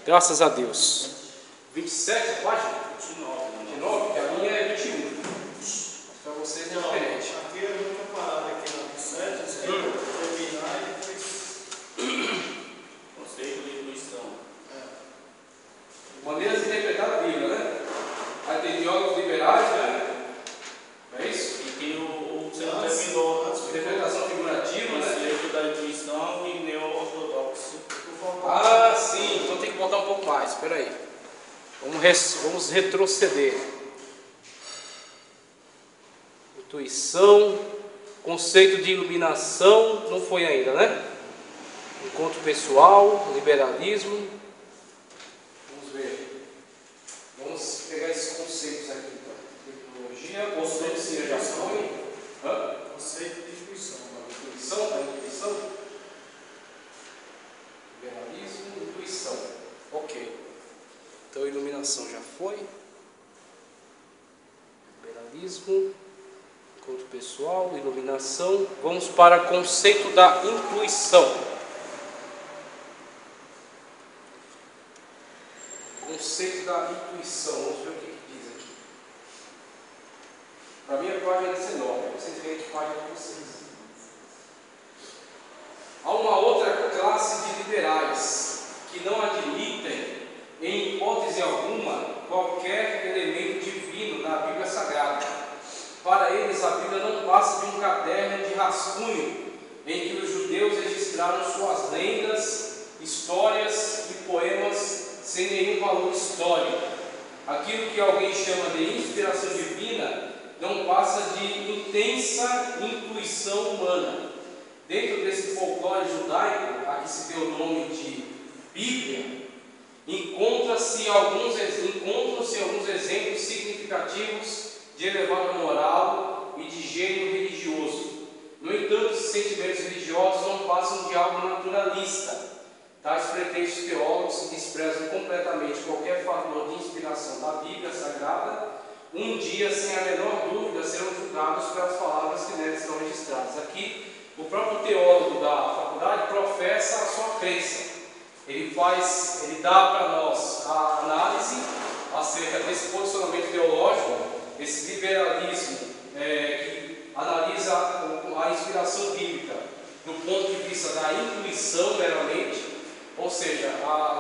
Graças a Deus. 27 a página? 29, que a minha é 21. Para vocês é diferente. Aqui eu vou comparar aqui na 27, terminar e depois. Conceito de intuição. Maneiras de interpretar a Bíblia, né? Aí tem teólogos liberais, né? Não é isso? E tem o que você não terminou, Interpretação figurativa, né? conceito da intuição e neo-ortodoxo. Ah, sim, então tem que voltar um pouco mais. Espera aí. Vamos retroceder. Intuição, conceito de iluminação, não foi ainda, né? Encontro pessoal, liberalismo. Vamos ver. Vamos pegar esses conceitos aqui, então. Tecnologia, conceito já foi. Conceito de intuição. Intuição. Liberalismo, intuição. Ok. Então, iluminação já foi. Liberalismo, encontro pessoal, iluminação. Vamos para o conceito da intuição. Conceito da intuição. Vamos ver o que diz aqui. Para mim, a página 19. Vocês veem que página de vocês. Há uma outra classe de liberais que não admitem, em hipótese alguma, qualquer elemento divino na Bíblia Sagrada. Para eles, a Bíblia não passa de um caderno de rascunho em que os judeus registraram suas lendas, histórias e poemas sem nenhum valor histórico. Aquilo que alguém chama de inspiração divina não passa de intensa intuição humana. Dentro desse folclore judaico, a que se deu o nome de Bíblia, encontram-se alguns exemplos significativos de elevada moral e de gênio religioso. No entanto, os sentimentos religiosos não passam de algo naturalista. Tais pretensos teólogos que desprezam completamente qualquer fator de inspiração da Bíblia Sagrada, um dia, sem a menor dúvida, serão julgados pelas palavras que nelas estão registradas. Aqui, o próprio teólogo da faculdade professa a sua crença. Ele dá para nós a análise acerca desse posicionamento teológico, esse liberalismo que analisa a inspiração bíblica do ponto de vista da intuição meramente, ou seja,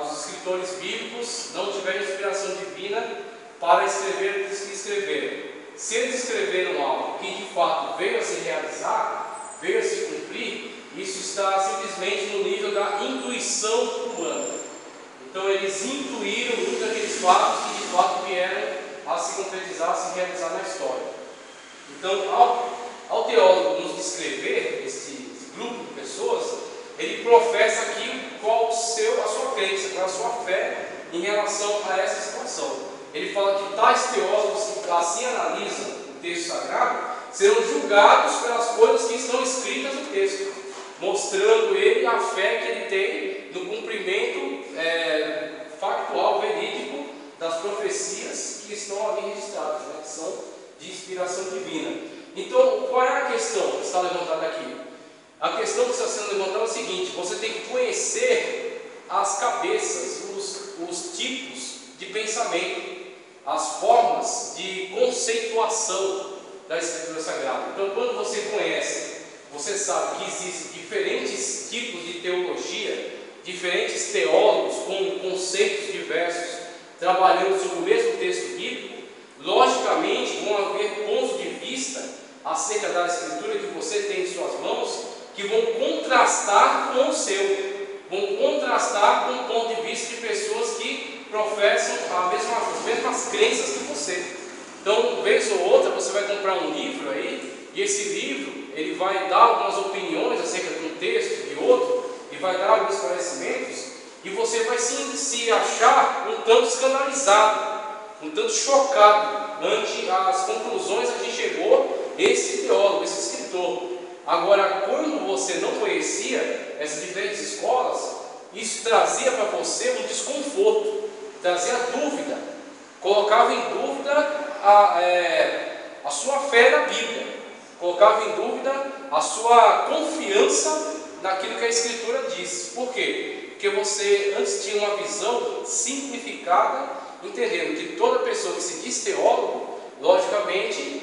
os escritores bíblicos não tiveram inspiração divina para escrever o que escreveram. Se eles escreveram algo que de fato veio a se realizar, veio a se cumprir, isso está simplesmente no nível da intuição humana. Então eles intuíram muitos daqueles fatos que de fato vieram a se concretizar, a se realizar na história. Então, ao teólogo nos descrever esse grupo de pessoas, ele professa aqui qual a sua crença, qual a sua fé em relação a essa situação. Ele fala que tais teólogos que assim analisam o texto sagrado serão julgados pelas coisas que estão escritas no texto, mostrando ele a fé que ele tem no cumprimento factual, verídico das profecias que estão ali registradas, né, que são de inspiração divina. Então, qual é a questão que está levantada aqui? A questão que está sendo levantada é o seguinte: você tem que conhecer as cabeças, os tipos de pensamento, as formas de conceituação da Escritura Sagrada. Então, quando você conhece, você sabe que existem diferentes tipos de teologia, diferentes teólogos com conceitos diversos, trabalhando sobre o mesmo texto bíblico. Logicamente, vão haver pontos de vista acerca da Escritura que você tem em suas mãos, que vão contrastar com o seu, vão contrastar com o ponto de vista de pessoas que professam as mesmas crenças que você. Então, vez ou outra, você vai comprar um livro aí, e esse livro, ele vai dar algumas opiniões acerca de um texto, de outro, e vai dar alguns esclarecimentos, e você vai se achar um tanto escandalizado, um tanto chocado ante as conclusões a que chegou esse teólogo, esse escritor. Agora, quando você não conhecia essas diferentes escolas, isso trazia para você um desconforto, trazia dúvida, colocava em dúvida a sua fé na Bíblia, colocava em dúvida a sua confiança naquilo que a Escritura diz. Por quê? Porque você antes tinha uma visão simplificada, entendendo que toda pessoa que se diz teólogo, logicamente,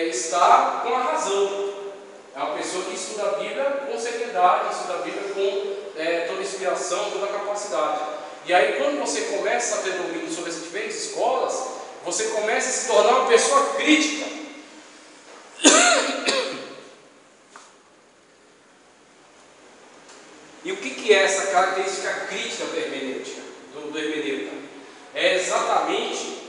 está com a razão. É uma pessoa que estuda a Bíblia com seriedade, estuda a Bíblia com toda a inspiração, toda a capacidade. E aí, quando você começa a ter domínio sobre as diferentes escolas, você começa a se tornar uma pessoa crítica. E o que é essa característica crítica da hermenêutica, do hermeneuta? É exatamente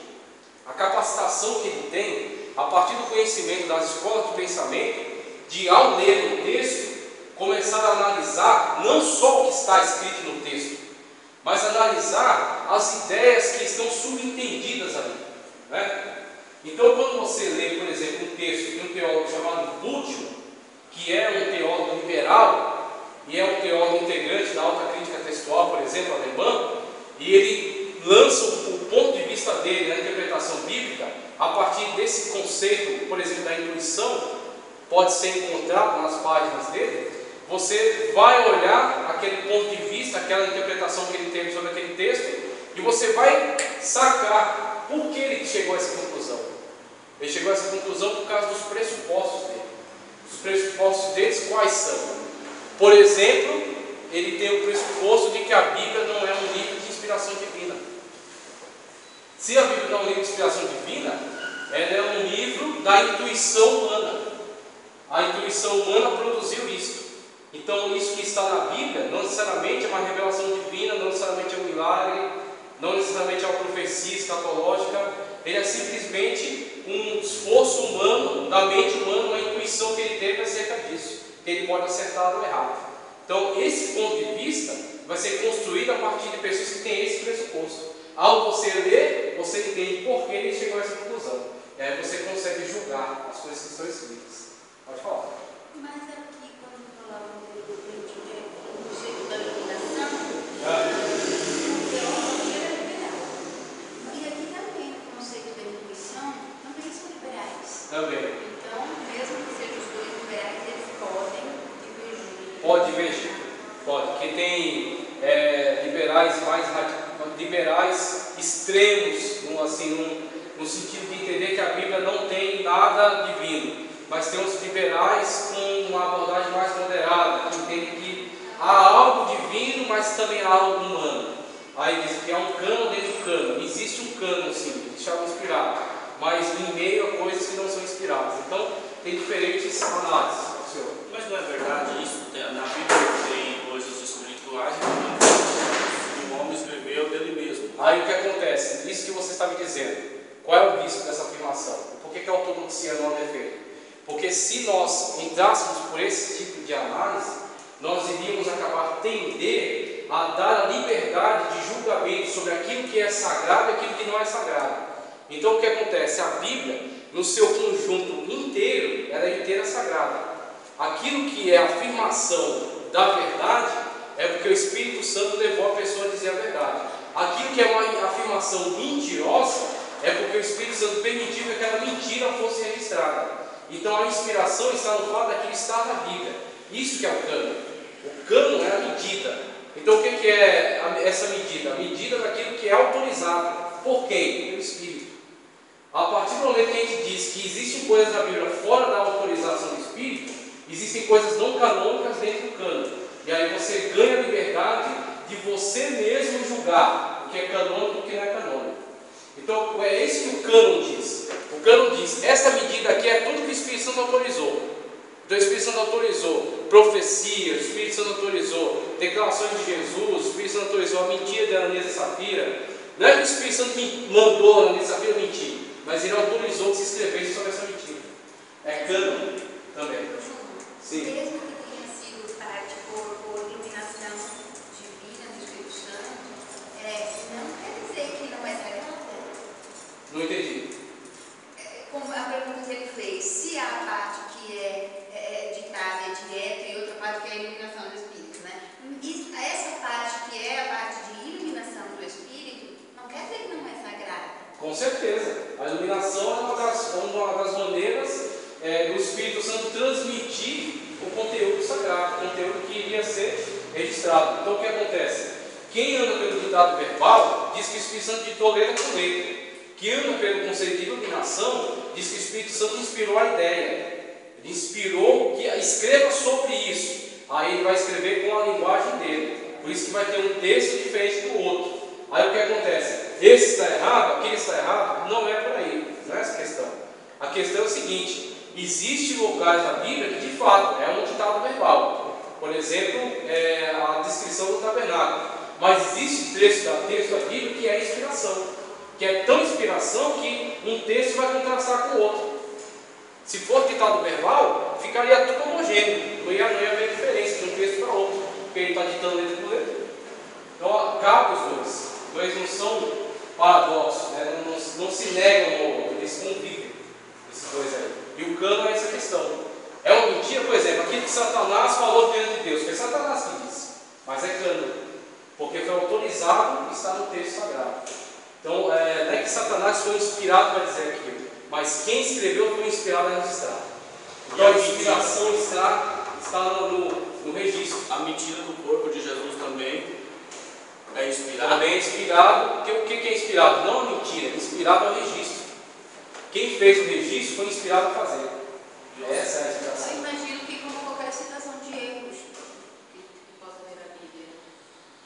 a capacitação que ele tem, a partir do conhecimento das escolas de pensamento, de, ao ler o texto, começar a analisar não só o que está escrito no texto, mas analisar as ideias que estão subentendidas ali, né? Então, quando você lê, por exemplo, um texto de um teólogo chamado Bultmann, que é um teólogo liberal, e é um teólogo integrante da alta crítica textual, por exemplo, alemã, e ele lança o ponto de vista dele na interpretação bíblica a partir desse conceito, por exemplo, da intuição, pode ser encontrado nas páginas dele. Você vai olhar aquele ponto de vista, aquela interpretação que ele teve sobre aquele texto, e você vai sacar por que ele chegou a essa conclusão. Ele chegou a essa conclusão por causa dos pressupostos dele. Os pressupostos deles quais são? Por exemplo, ele tem o pressuposto de que a Bíblia não é um livro de inspiração divina. Se a Bíblia não é um livro de inspiração divina, ela é um livro da intuição humana. A intuição humana produziu isso. Então, isso que está na Bíblia não necessariamente é uma revelação divina, não necessariamente é um milagre, não necessariamente é uma profecia escatológica. Ele é simplesmente um esforço humano, da mente humana, uma intuição que ele teve acerca disso, que ele pode acertar ou errar. Então, esse ponto de vista vai ser construído a partir de pessoas que têm esse pressuposto. Ao você ler, você entende por que ele chegou a essa conclusão. E aí você consegue julgar as coisas que estão escritas. Pode falar. Mas aqui, quando falava do conceito da iluminação, o teólogo era liberal. E aqui também, o conceito da intuição, também são liberais. Também. Então, mesmo que sejam os dois liberais, eles podem divergir. Pode divergir. Pode. Porque tem liberais mais liberais extremos, no sentido de entender que a Bíblia não tem nada divino. Mas tem os liberais com uma abordagem mais moderada, que entendem que há algo divino, mas também há algo humano. Aí diz que há um cano dentro do cano. Existe um cano, sim, que chama inspirado, mas em meio a coisas que não são inspiradas. Então, tem diferentes análises, senhor. Mas não é verdade isso? Na Bíblia tem coisas espirituais que o homem escreveu dele mesmo. Aí o que acontece? Isso que você está me dizendo. Qual é o risco dessa afirmação? Por que a ortodoxia não a defende? Porque se nós entrássemos por esse tipo de análise, nós iríamos acabar tender a dar a liberdade de julgamento sobre aquilo que é sagrado e aquilo que não é sagrado. Então o que acontece? A Bíblia, no seu conjunto inteiro, ela é inteira sagrada. Aquilo que é a afirmação da verdade é porque o Espírito Santo levou a pessoa a dizer a verdade. Aquilo que é uma afirmação mentirosa é porque o Espírito Santo permitiu que aquela mentira fosse registrada. Então a inspiração está no fato daquilo estar na Bíblia. Isso que é o cano. O cano é a medida. Então o que é essa medida? A medida daquilo que é autorizado. Por quem? Pelo Espírito. A partir do momento que a gente diz que existem coisas da Bíblia fora da autorização do Espírito, existem coisas não canônicas dentro do cano. E aí você ganha a liberdade de você mesmo julgar o que é canônico e o que não é canônico. Então é isso que o cânon diz. O cânon diz, essa medida aqui é tudo que o Espírito Santo autorizou. Então o Espírito Santo autorizou profecia, o Espírito Santo autorizou declarações de Jesus, o Espírito Santo autorizou a mentira de Ananias e Safira. Não é que o Espírito Santo mandou Ananias e Safira mentir, mas ele autorizou que se escrevesse sobre essa mentira. É cânon também. Sim. Mesmo que tenha sido por iluminação divina do Espírito Santo, não quer dizer que não é sagrado. Não entendi. Como a pergunta que ele fez, se há a parte que é ditada, é direta, e outra parte que é a iluminação do Espírito, né? Essa parte que é a parte de iluminação do Espírito, não quer dizer que não é sagrada. Com certeza. A iluminação é uma das maneiras do Espírito Santo transmitir o conteúdo sagrado, o conteúdo que iria ser registrado. Então o que acontece? Quem anda pelo ditado verbal diz que o Espírito Santo ditou letra por letra. Quem anda pelo conceito de iluminação diz que o Espírito Santo inspirou a ideia. Ele inspirou que escreva sobre isso. Aí ele vai escrever com a linguagem dele. Por isso que vai ter um texto diferente do outro. Aí o que acontece? Esse está errado, aquele está errado. Não é por aí. Não é essa a questão. A questão é o seguinte: existem locais na Bíblia que de fato é um ditado verbal. Por exemplo, a descrição do tabernáculo. Mas existe texto da Bíblia que é inspiração. Que é tão inspiração que um texto vai contrastar com o outro. Se for ditado verbal, ficaria tudo homogêneo. Não ia haver diferença de um texto para outro. Porque ele está ditando letra por letra. Então, cabe os dois. Os dois não são paradoxos, né? Não se negam, eles convivem. Esses dois aí. E o cano é essa questão. É uma mentira, por exemplo, aquilo que Satanás falou diante de Deus. Foi Satanás que disse. Mas é cano. Porque foi autorizado e está no texto sagrado. Então, não é que Satanás foi inspirado para dizer aquilo. Mas quem escreveu foi inspirado a registrar. Então a inspiração está no registro. A mentira do corpo de Jesus também é inspirada. Também é inspirado. Porque o que é inspirado? Não a mentira, é inspirado ao registro. Quem fez o registro foi inspirado a fazer. Essa é a inspiração. Eu imagino que como qualquer citação de erros que possa ver na Bíblia.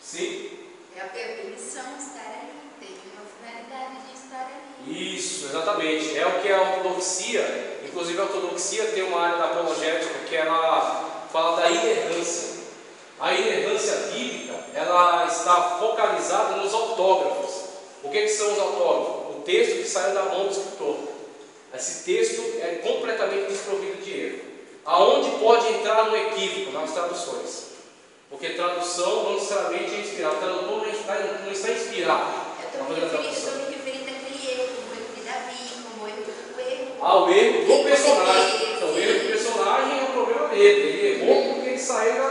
Sim. É a permissão estar ali. Tem uma finalidade de estar ali. Isso, exatamente. É o que a ortodoxia, inclusive a ortodoxia tem uma área da apologética que ela fala da inerrância. A inerrância bíblica, ela está focalizada nos autógrafos. O que são os autógrafos? O texto que saiu da mão do escritor. Esse texto é completamente desprovido de erro. Aonde pode entrar um equívoco? Nas traduções. Porque tradução não necessariamente é inspirada. O tradutor não está inspirado. Eu estou me referindo àquele erro, como o erro de Davi, como o erro do o erro do personagem. Então, o erro do personagem é o problema dele. Ele errou porque ele saiu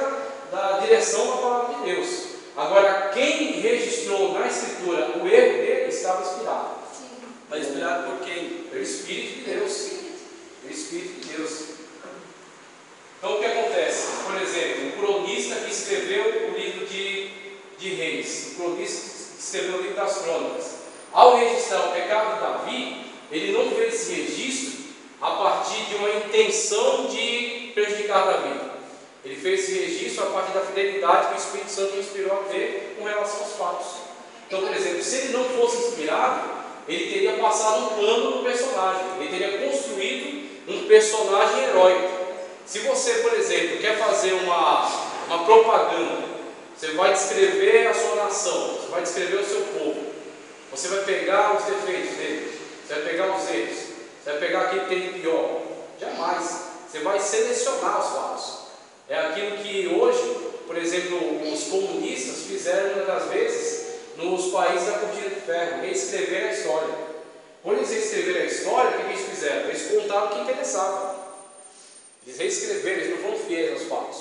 da direção da palavra de Deus. Agora, quem registrou na escritura o erro dele estava inspirado. Sim. Mas inspirado por quem? Pelo Espírito de Deus. Pelo Espírito de Deus. Então, o que acontece? Por exemplo, o cronista que escreveu o livro de Reis, o cronista que escreveu o livro das Crônicas, ao registrar o pecado de Davi, ele não fez esse registro a partir de uma intenção de prejudicar Davi. Ele fez esse registro a partir da fidelidade que o Espírito Santo o inspirou a ter com relação aos fatos. Então, por exemplo, se ele não fosse inspirado, ele teria passado um plano no personagem, ele teria construído um personagem heróico. Se você, por exemplo, quer fazer uma propaganda, você vai descrever a sua nação, você vai descrever o seu povo, você vai pegar os defeitos dele, você vai pegar os erros, você vai pegar aquilo que tem de pior. Jamais. Você vai selecionar os fatos. É aquilo que hoje, por exemplo, os comunistas fizeram muitas das vezes nos países da cortina de ferro, reescrever a história. Quando eles reescreveram a história, o que eles fizeram? Eles contaram o que interessava. Eles reescreveram, eles não foram fiéis aos fatos.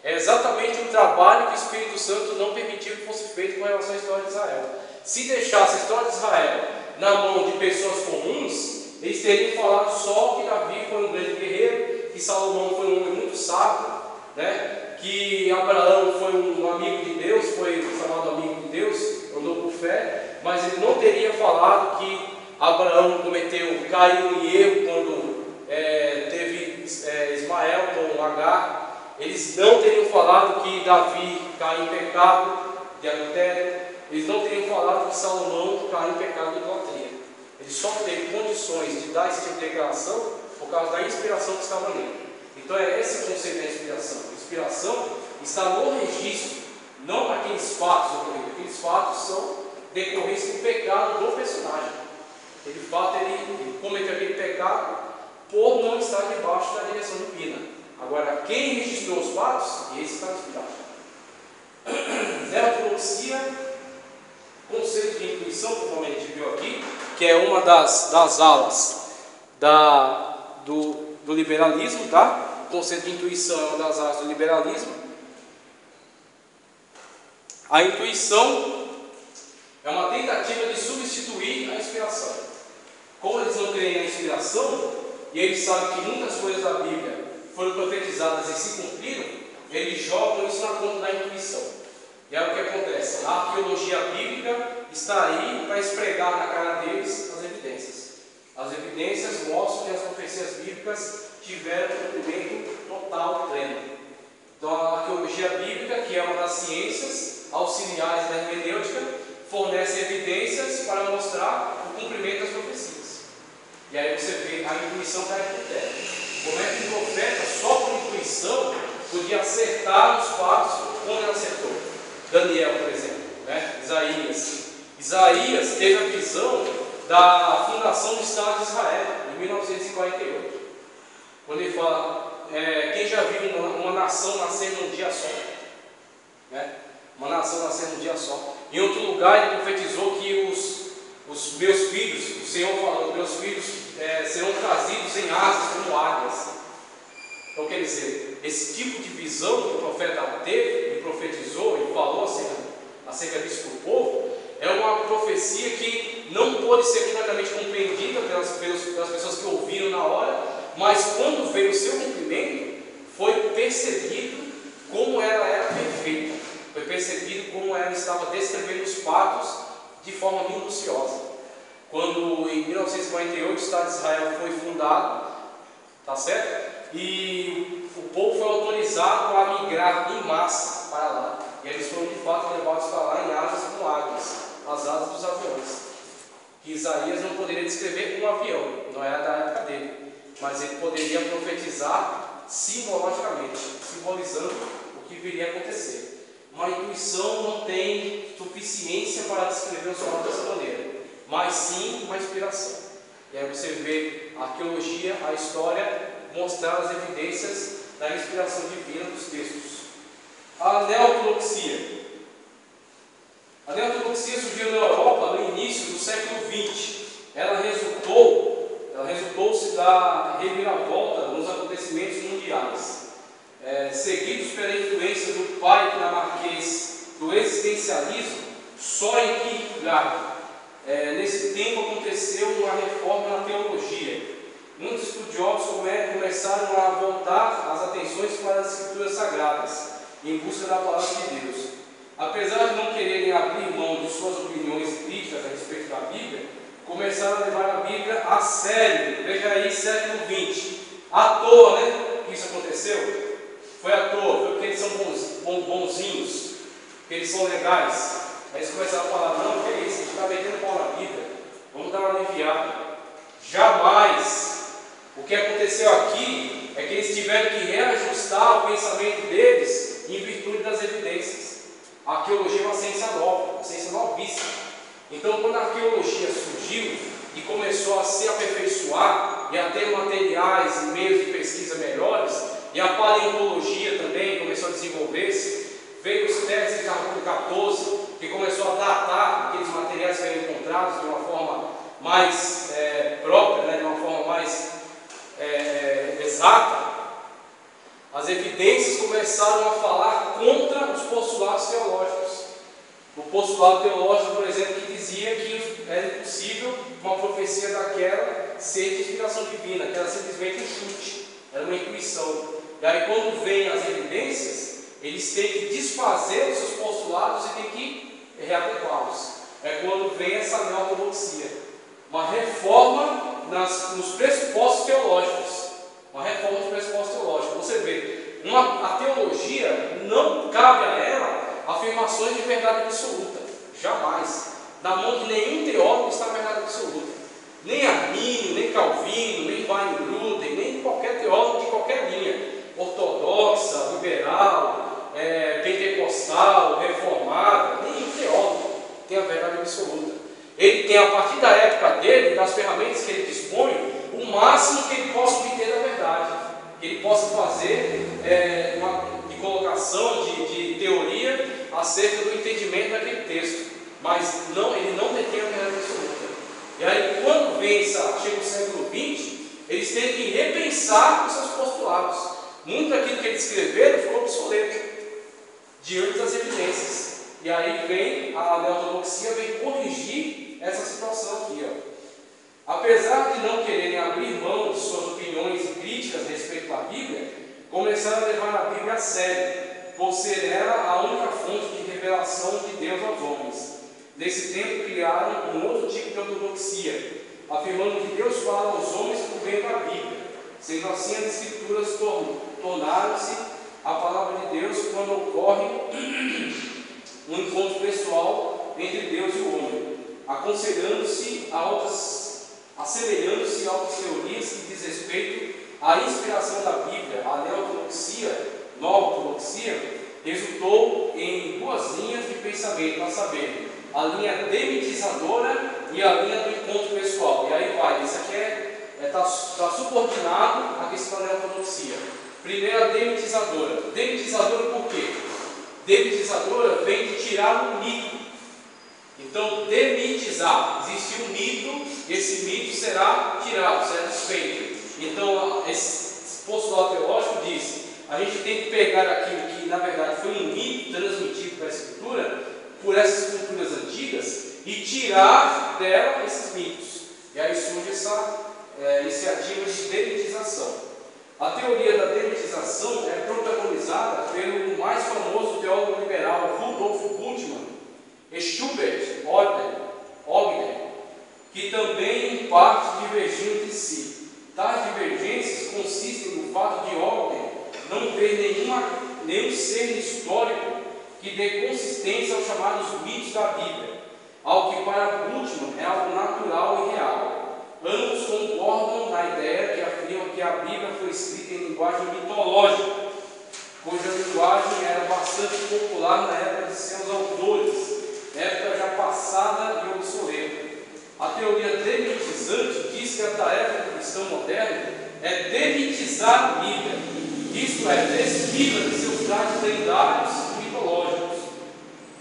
É exatamente o trabalho que o Espírito Santo não permitiu que fosse feito com relação à história de Israel. Se deixasse a história de Israel na mão de pessoas comuns, eles teriam falado só que Davi foi um grande guerreiro, que Salomão foi um homem muito sábio, né? Que Abraão foi um amigo de Deus, foi chamado amigo de Deus, andou por fé, mas ele não teria falado que Abraão caiu em erro quando teve Ismael com Agar. Eles não teriam falado que Davi caiu em pecado de adultério. Eles não teriam falado que Salomão caiu em pecado de idolatria. Ele só teve condições de dar esse tipo de declaração por causa da inspiração que estava nele. Então é esse o conceito da inspiração. A inspiração está no registro, não naqueles fatos ocorridos. Aqueles fatos são decorrência do pecado do personagem. Aquele fato, ele cometeu aquele pecado por não estar debaixo da direção divina. Agora, quem registrou os fatos, esse está inspirado. Neoortodoxia, conceito de intuição, como a gente viu aqui, que é uma das alas do liberalismo, tá? O conceito de intuição é uma das alas do liberalismo. A intuição é uma tentativa de substituir a inspiração. Como eles não creem na inspiração, e eles sabem que muitas coisas da Bíblia foram profetizadas e se cumpriram, eles jogam isso na conta da intuição. E aí o que acontece? A arqueologia bíblica está aí para esfregar na cara deles as evidências. As evidências mostram que as profecias bíblicas tiveram cumprimento total e pleno. Então a arqueologia bíblica, que é uma das ciências auxiliares da hermenêutica, fornece evidências para mostrar o cumprimento das profecias. E aí você vê a intuição cai por terra. Como é que o profeta, só por intuição, podia acertar os fatos quando ele acertou? Daniel, por exemplo, né? Isaías teve a visão da fundação do Estado de Israel, em 1948. Quando ele fala, quem já viu uma nação nascer num dia só? Né? Uma nação nascer num dia só. Em outro lugar, ele profetizou que os meus filhos, o Senhor falou, meus filhos serão trazidos em asas como águias. Então, quer dizer, esse tipo de visão que o profeta teve, e profetizou, e falou acerca disso para o povo, é uma profecia que não pôde ser completamente compreendida pelas pessoas que ouviram na hora, mas quando veio o seu cumprimento, foi percebido como ela era perfeita, foi percebido como ela estava descrevendo os fatos de forma minuciosa. Quando em 1948 o Estado de Israel foi fundado, tá certo? E o povo foi autorizado a migrar em massa para lá. E eles foram de fato levados para lá em asas como águias, as asas dos aviões. Que Isaías não poderia descrever um avião, não era da época dele, mas ele poderia profetizar simbologicamente, simbolizando o que viria a acontecer. Uma intuição não tem suficiência para descrever os fatos dessa maneira, mas sim uma inspiração. E aí você vê a arqueologia, a história, mostrar as evidências da inspiração divina dos textos. A neortodoxia. A neortodoxia surgiu na Europa no início do século XX. Ela resultou-se da reviravolta nos acontecimentos mundiais, seguidos pela influência do pai dinamarquês do existencialismo, Søren Kierkegaard. Nesse tempo aconteceu uma reforma na teologia. Muitos estudiosos começaram a voltar as atenções para as escrituras sagradas, em busca da palavra de Deus. Apesar de não quererem abrir mão de suas opiniões críticas a respeito da Bíblia, começaram a levar a Bíblia a sério. Veja aí, século XX. À toa, né, que isso aconteceu? Foi à toa, foi porque eles são bonzinhos, porque eles são legais. Aí eles começaram a falar, não, que é isso, a gente está metendo pau na Bíblia, vamos dar uma aliviada. Jamais. O que aconteceu aqui é que eles tiveram que reajustar o pensamento deles em virtude das evidências. A arqueologia é uma ciência nova, uma ciência novíssima. Então, quando a arqueologia surgiu e começou a se aperfeiçoar e a ter materiais e meios de pesquisa melhores, e a paleontologia também começou a desenvolver-se, veio os testes de carbono 14, que começou a datar aqueles materiais que eram encontrados de uma forma mais própria, né, de uma forma mais exata. As evidências começaram a falar contra os postulados teológicos. O postulado teológico, por exemplo, que dizia que era impossível uma profecia daquela ser de inspiração divina, que era simplesmente um chute, era uma intuição. E aí, quando vêm as evidências, eles têm que desfazer os seus postulados e têm que readequá-los. É quando vem essa neortodoxia, uma reforma nos pressupostos teológicos. Uma reforma dos pressupostos teológicos. Você vê, a teologia não cabe a ela afirmações de verdade absoluta. Jamais. Na mão de nenhum teólogo está a verdade absoluta. Nem Armínio, nem Calvino, nem Weingruden, nem qualquer teólogo de qualquer linha. Ortodoxa, liberal, pentecostal, reformada, nenhum teólogo tem a verdade absoluta. Ele tem, a partir da época dele, das ferramentas que ele dispõe, o máximo que ele possa obter da verdade, que ele possa fazer uma de colocação de teoria acerca do entendimento daquele texto, mas ele não detém a verdade absoluta. E aí, quando chega o século XX, eles têm que repensar os seus postulados. Muito daquilo que eles escreveram ficou obsoleto diante das evidências. E aí vem a neortodoxia, vem corrigir essa situação aqui. Apesar de não quererem abrir mão de suas opiniões críticas a respeito da Bíblia, começaram a levar a Bíblia a sério, por ser ela a única fonte de revelação de Deus aos homens. Nesse tempo criaram um outro tipo de ortodoxia, afirmando que Deus fala aos homens por meio da Bíblia. Sendo assim, as Escrituras tornaram-se a palavra de Deus quando ocorre um encontro pessoal entre Deus e o homem, assemelhando-se a outras teorias que diz respeito à inspiração da Bíblia. A nova ortodoxia, resultou em duas linhas de pensamento, a saber, a linha demitizadora e a linha do encontro pessoal. E aí vai, isso aqui está subordinado à questão da ortodoxia. Primeiro, a demitizadora. Demitizadora por quê? Demitizadora vem de tirar um mito. Então, demitizar. Existe um mito, esse mito será tirado, será desfeito. Então, esse postulado teológico diz: a gente tem que pegar aquilo que, na verdade, foi um mito transmitido pela Escritura, por essas culturas antigas, e tirar dela esses mitos. E aí surge essa iniciativa de demitização. A teoria da demitização é protagonizada pelo mais famoso teólogo liberal Rudolf Bultmann e Schubert Ogden, que também em parte divergiam entre si. Tais divergências consistem no fato de Ogden não ver nenhum ser histórico que dê consistência aos chamados mitos da Bíblia, ao que para Bultmann é algo natural e real. Ambos concordam na ideia que afirma que a Bíblia foi escrita em linguagem mitológica, cuja linguagem era bastante popular na época de seus autores, época já passada e obsoleta. A teoria demitizante diz que a tarefa do cristão moderno é demitizar a Bíblia, isto é, despida de seus trajes lendários e mitológicos,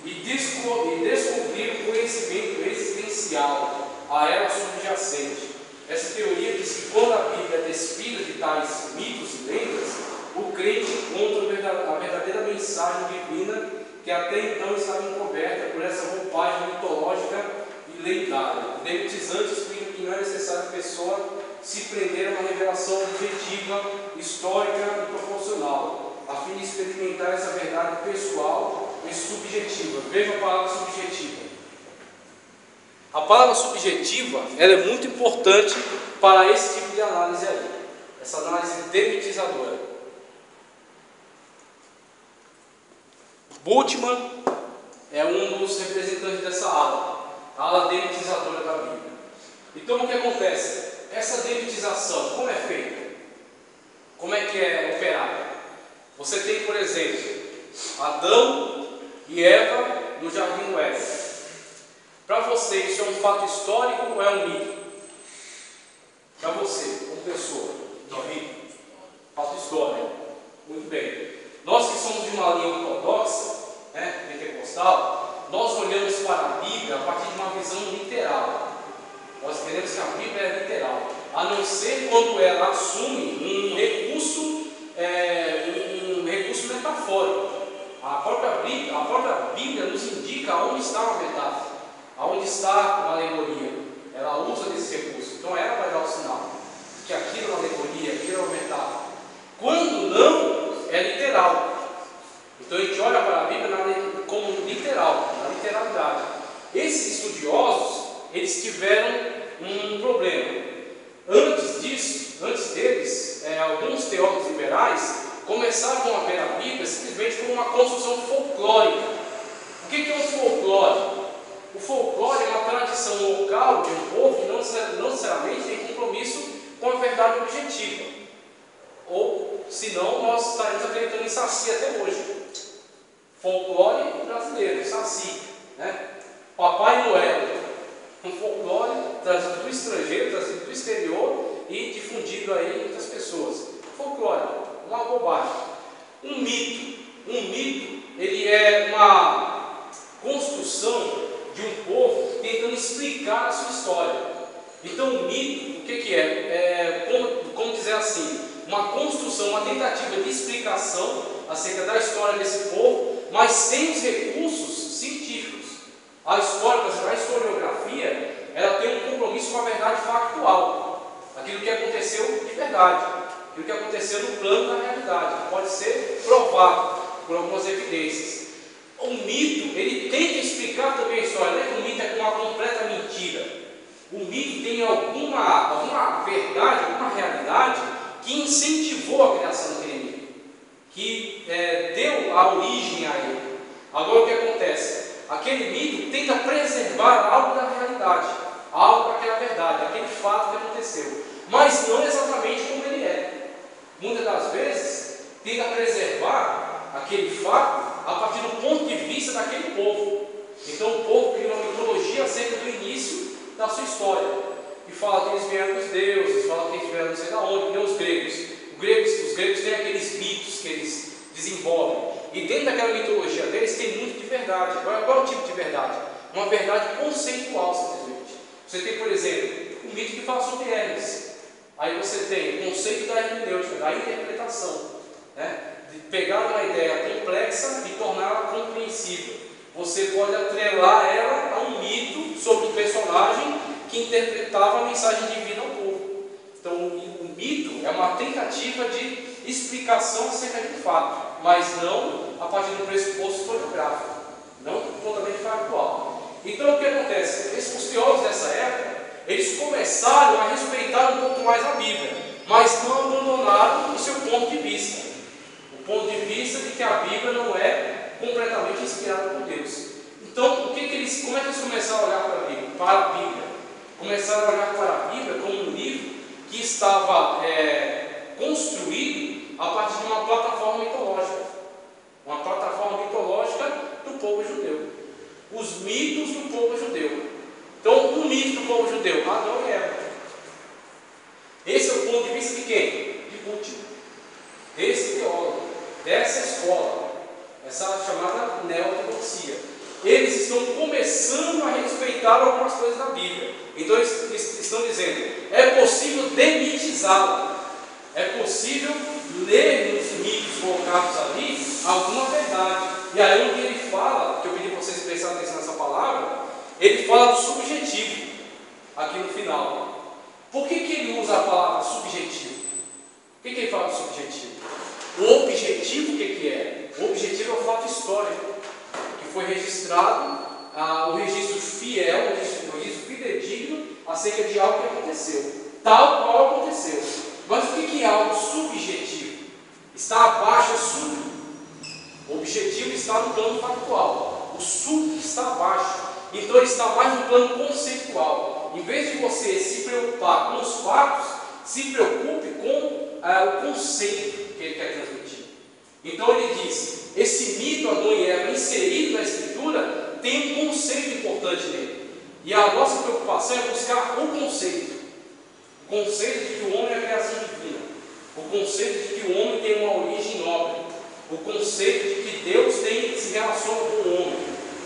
e descobrir o conhecimento existencial, a ela subjacente. Essa teoria diz que quando a Bíblia é despida de tais mitos e lendas, o crente encontra a verdadeira mensagem divina que até então estava encoberta por essa roupagem mitológica e lendária. O demitizante explica que não é necessário a pessoa se prender a uma revelação objetiva, histórica e proporcional, a fim de experimentar essa verdade pessoal e subjetiva. Veja a palavra subjetiva. A palavra subjetiva, ela é muito importante para esse tipo de análise aí, essa análise demitizadora. Bultmann é um dos representantes dessa ala, a ala demitizadora da Bíblia. Então o que acontece? Essa demitização, como é feita? Como é que é operada? Você tem, por exemplo, Adão e Eva no jardim do Éden. Para você, isso é um fato histórico ou é um mito? Para você, como pessoa, de fato histórico. Muito bem. Nós que somos de uma linha ortodoxa, pentecostal, nós olhamos para a Bíblia a partir de uma visão literal. Nós queremos que a Bíblia é literal, a não ser quando ela assume um recurso metafórico. A própria Bíblia nos indica onde está uma metáfora, aonde está uma alegoria. Ela usa desse recurso. Então ela vai dar o sinal que aquilo é uma alegoria, aquilo é uma metáfora. Quando não, é literal. Então a gente olha para a Bíblia como literal, na literalidade. Esses estudiosos, eles tiveram um problema. Antes deles, alguns teólogos liberais começavam a ver a Bíblia simplesmente como uma construção folclórica. O que é um folclore? O folclore é uma tradição local de um povo que não necessariamente tem compromisso com a verdade objetiva. Ou, senão, nós estaremos acreditando em Saci até hoje. Folclore brasileiro, Saci. Papai Noel. Um folclore trazido do estrangeiro, trazido do exterior e difundido aí em muitas pessoas. Folclore, uma bobagem. Um mito, ele é uma construção de um povo tentando explicar a sua história. Então o mito, o que é? Como dizer assim, uma construção, uma tentativa de explicação acerca da história desse povo, mas sem os recursos científicos. A historiografia, ela tem um compromisso com a verdade factual, aquilo que aconteceu de verdade, aquilo que aconteceu no plano da realidade, que pode ser provado por algumas evidências. O mito, ele tenta explicar também a história. Não é que o mito é uma completa mentira. O mito tem alguma verdade, alguma realidade que incentivou a criação daquele mito, que deu a origem a ele. Agora o que acontece? Aquele mito tenta preservar algo da realidade, algo daquela verdade, aquele fato que aconteceu, mas não exatamente como ele é. Muitas das vezes tenta preservar aquele fato a partir do ponto de vista daquele povo. Então o povo cria uma mitologia acerca do início da sua história, e fala que eles vieram dos deuses, fala que eles vieram não sei de onde, nem os gregos. Os gregos têm aqueles mitos que eles desenvolvem, e dentro daquela mitologia deles tem muito de verdade. Qual é o tipo de verdade? Uma verdade conceitual, simplesmente. Você tem, por exemplo, um mito que fala sobre Hermes. Aí você tem o conceito da hermenêutica, da interpretação, né? De pegar uma ideia complexa e torná-la compreensível. Você pode atrelar ela a um mito sobre um personagem que interpretava a mensagem divina ao povo. Então, o mito é uma tentativa de explicação acerca de um fato, mas não a partir do pressuposto historiográfico, não totalmente factual. Então, o que acontece? Os teólogos dessa época, eles começaram a respeitar um pouco mais a Bíblia, mas não abandonaram o seu ponto de vista. O ponto de vista de que a Bíblia não é completamente inspirada por Deus. Então, como é que eles começaram a olhar para a Bíblia? Começaram a olhar para a Bíblia como um livro que estava construído a partir de uma plataforma mitológica. Uma plataforma mitológica do povo judeu. Os mitos do povo judeu. Então, um mito do povo judeu, Adão e Eva. Esse é o ponto de vista de quem? De Bútil. Desse teólogo, dessa escola, essa chamada neortodoxia. Eles estão começando a respeitar algumas coisas da Bíblia. Então eles estão dizendo, é possível demitizá-la, é possível ler nos mitos colocados ali alguma verdade. E aí onde ele fala, que eu pedi para vocês prestarem atenção nessa palavra, ele fala do subjetivo, aqui no final. Por que ele usa a palavra subjetivo? Por que ele fala do subjetivo? O objetivo, o que é? O objetivo é o fato histórico, que foi registrado, o registro fiel, o registro fidedigno acerca de algo que aconteceu, tal qual aconteceu. Mas o que é algo subjetivo? Está abaixo, é sub. O objetivo está no plano factual, o sub está abaixo, então ele está mais no plano conceitual. Em vez de você se preocupar com os fatos, se preocupe com o conceito que ele quer transmitir. Então ele diz, esse mito Adão e Eva inserido na Escritura tem um conceito importante nele. E a nossa preocupação é buscar o conceito. O conceito de que o homem é a criação divina. O conceito de que o homem tem uma origem nobre. O conceito de que Deus se relaciona com o homem.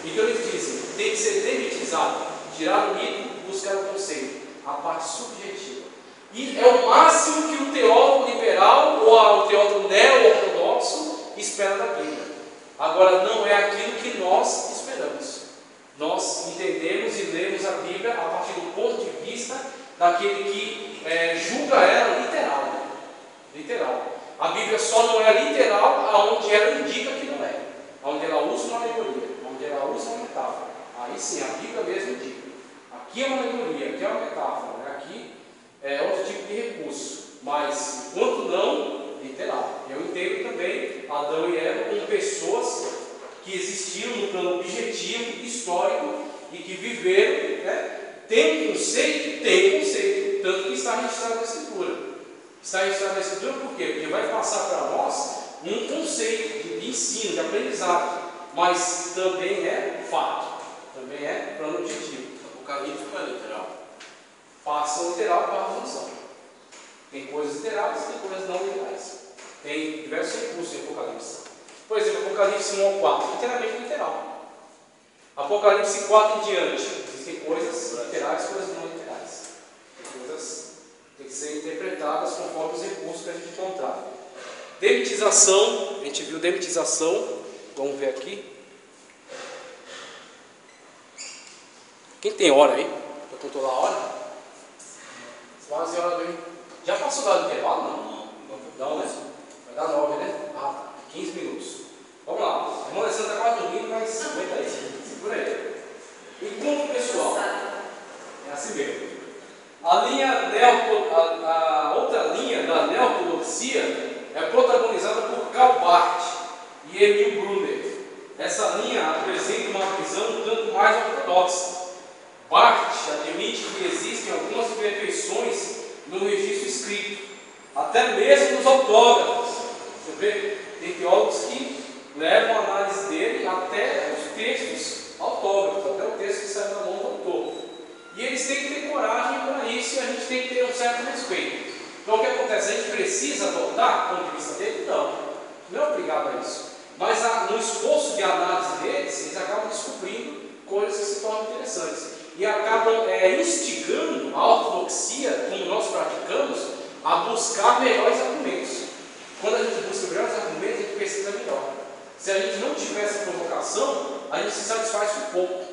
Então eles dizem, tem que ser demitizado, tirar o mito e buscar o conceito, a parte subjetiva. E é o máximo que o teólogo liberal ou o teólogo neo-ortodoxo espera da Bíblia. Agora, não é aquilo que nós esperamos. Nós entendemos e lemos a Bíblia a partir do ponto de vista daquele que julga ela literal. Literal. A Bíblia só não é literal aonde ela indica que não é. Onde ela usa uma alegoria, onde ela usa uma metáfora. Aí sim, a Bíblia mesmo indica. Aqui é uma alegoria, aqui é uma metáfora, né? Aqui é outro tipo de recurso. Mas, enquanto não, literal. Eu entendo também Adão e Eva como pessoas que existiram no plano objetivo, histórico, e que viveram, né? Tem um conceito? Tem um conceito. Tanto que está registrado na Escritura. Está registrado na Escritura por quê? Porque vai passar para nós um conceito de ensino, de aprendizado, mas também é fato, também é plano objetivo. Apocalipse não é literal. Passa literal para a função. Tem coisas literais, tem coisas não literais. Tem diversos recursos em Apocalipse. Por exemplo, Apocalipse 1 ao 4, literalmente literal. Apocalipse 4 em diante, existem coisas literais e coisas não literais. Tem coisas que têm que ser interpretadas conforme os recursos que a gente encontrar. Demitização, a gente viu demitização, vamos ver aqui. Quem tem hora aí? Para controlar a hora? Quase hora do. Já passou da hora do intervalo? Não, né? Vai dar 9, né? Ah, tá. 15 minutos. Vamos lá. A irmã Alessandra está quase dormindo, mas aguenta aí. Segura aí. Encontro pessoal. É assim mesmo. A outra linha da neortodoxia é protagonizada por Karl Barth e Emil Brunner. Essa linha apresenta uma visão um tanto mais ortodoxa. Barth admite que existem algumas imperfeições no registro escrito, até mesmo nos autógrafos. Você vê, tem teólogos que levam a análise dele até os textos autógrafos, até o texto que sai da mão do autor. E eles têm que ter coragem para isso e a gente tem que ter um certo respeito. Então o que acontece? A gente precisa adotar o ponto de vista dele? Não é obrigado a isso. Mas no esforço de análise deles, eles acabam descobrindo coisas que se tornam interessantes. E acabam instigando a ortodoxia, como nós praticamos, a buscar melhores argumentos. Quando a gente busca melhores argumentos, a gente pesquisa melhor. Se a gente não tiver essa provocação, a gente se satisfaz com pouco.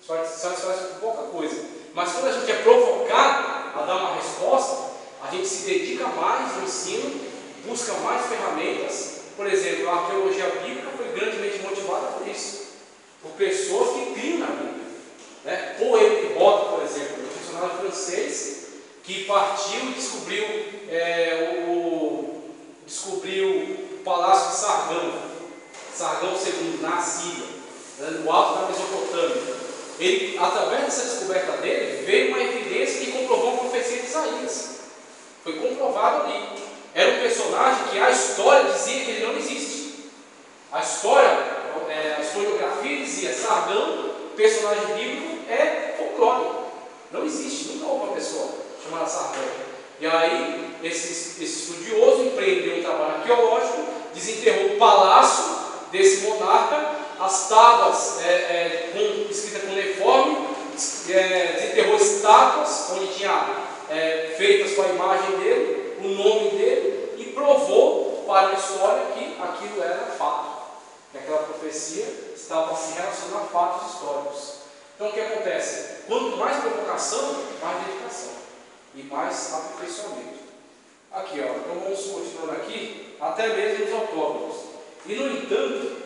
Se satisfaz com pouca coisa. Mas quando a gente é provocado a dar uma resposta, a gente se dedica mais no ensino, busca mais ferramentas. Por exemplo, a arqueologia bíblica foi grandemente motivada por isso. Por pessoas que criam na Bíblia. Paul Émile Roth, por exemplo, um funcionário francês que partiu e descobriu o palácio de Sargão II, na Síria, no alto da Mesopotâmia. Ele, através dessa descoberta dele, veio uma evidência que comprovou a profecia de Isaías. Foi comprovado ali. Era um personagem que a história dizia que ele não existe. A historiografia dizia: Sargão, personagem bíblico, é folclórico. Não existe, nunca houve uma pessoa chamada Sargão. E aí, esse estudioso empreendeu um trabalho arqueológico, desenterrou o palácio desse monarca, as tábuas escritas com uniforme, desenterrou estátuas onde tinha feitas com a imagem dele, o nome dele, e provou para a história que aquilo era fato, que aquela profecia estava se relacionando a fatos históricos. Então o que acontece? Quanto mais provocação, mais dedicação e mais aperfeiçoamento. Aqui, ó, então vamos continuando aqui, até mesmo os autógrafos. E no entanto,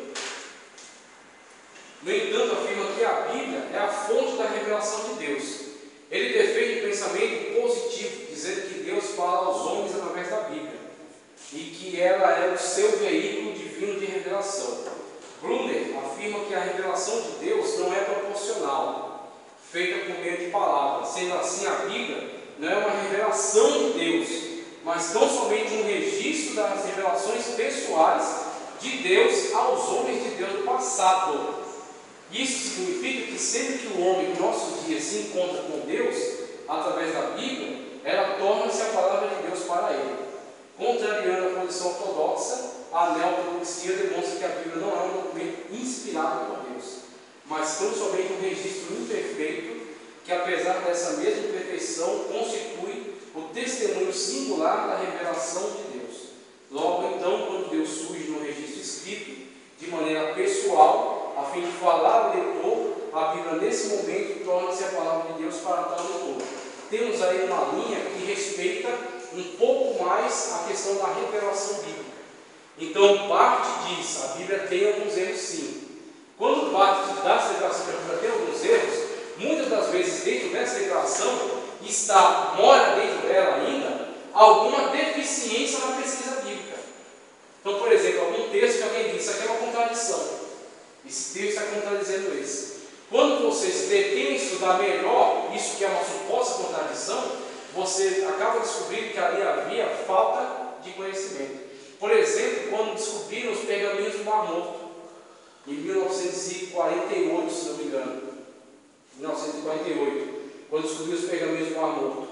afirma que a Bíblia é a fonte da revelação de Deus. Ele defende o pensamento positivo, dizendo que Deus fala aos homens através da Bíblia e que ela é o seu veículo divino de revelação. Brunner afirma que a revelação de Deus não é proporcional, feita por meio de palavras. Sendo assim, a Bíblia não é uma revelação de Deus, mas tão somente um registro das revelações pessoais de Deus aos homens de Deus do passado. Isso significa que sempre que o homem, no nosso dia, se encontra com Deus, através da Bíblia, ela torna-se a palavra de Deus para ele. Contrariando a posição ortodoxa, a neortodoxia demonstra que a Bíblia não é um documento inspirado por Deus, mas tão somente um registro imperfeito, que apesar dessa mesma imperfeição, constitui o testemunho singular da revelação de Deus. Logo então, quando Deus surge no registro escrito, de maneira pessoal, a fim de falar ao leitor, a Bíblia nesse momento torna-se a palavra de Deus para tal leitor. Temos aí uma linha que respeita um pouco mais a questão da revelação bíblica. Então, Barth diz: a Bíblia tem alguns erros sim. Quando Barth dá essa declaração que a Bíblia tem alguns erros, muitas das vezes dentro dessa declaração mora dentro dela ainda alguma deficiência na pesquisa bíblica. Então, por exemplo, algum texto que alguém diz: isso aqui é uma contradição, esse texto está contradizendo esse. Quando vocês pretendem estudar melhor isso que é uma suposta contradição, você acaba descobrindo que ali havia falta de conhecimento. Por exemplo, quando descobriram os pergaminhos do Mar Morto, em 1948, se não me engano, 1948, quando descobriram os pergaminhos do Mar Morto,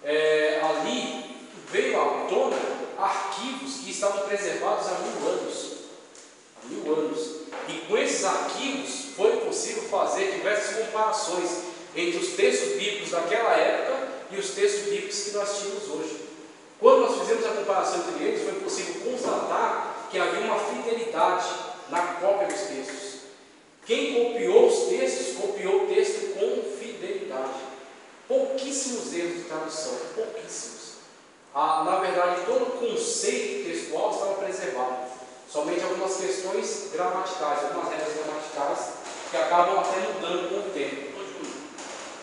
ali veio à tona arquivos que estavam preservados há 1000 anos. Há 1000 anos. E com esses arquivos foi possível fazer diversas comparações entre os textos bíblicos daquela época e os textos bíblicos que nós tínhamos hoje. Quando nós fizemos a comparação entre eles, foi possível constatar que havia uma fidelidade na cópia dos textos. Quem copiou os textos, copiou o texto com fidelidade. Pouquíssimos erros de tradução, pouquíssimos. Na verdade, todo o conceito textual estava preservado. Somente algumas questões gramaticais, algumas regras gramaticais que acabam até mudando com o tempo. Ô, Júlio,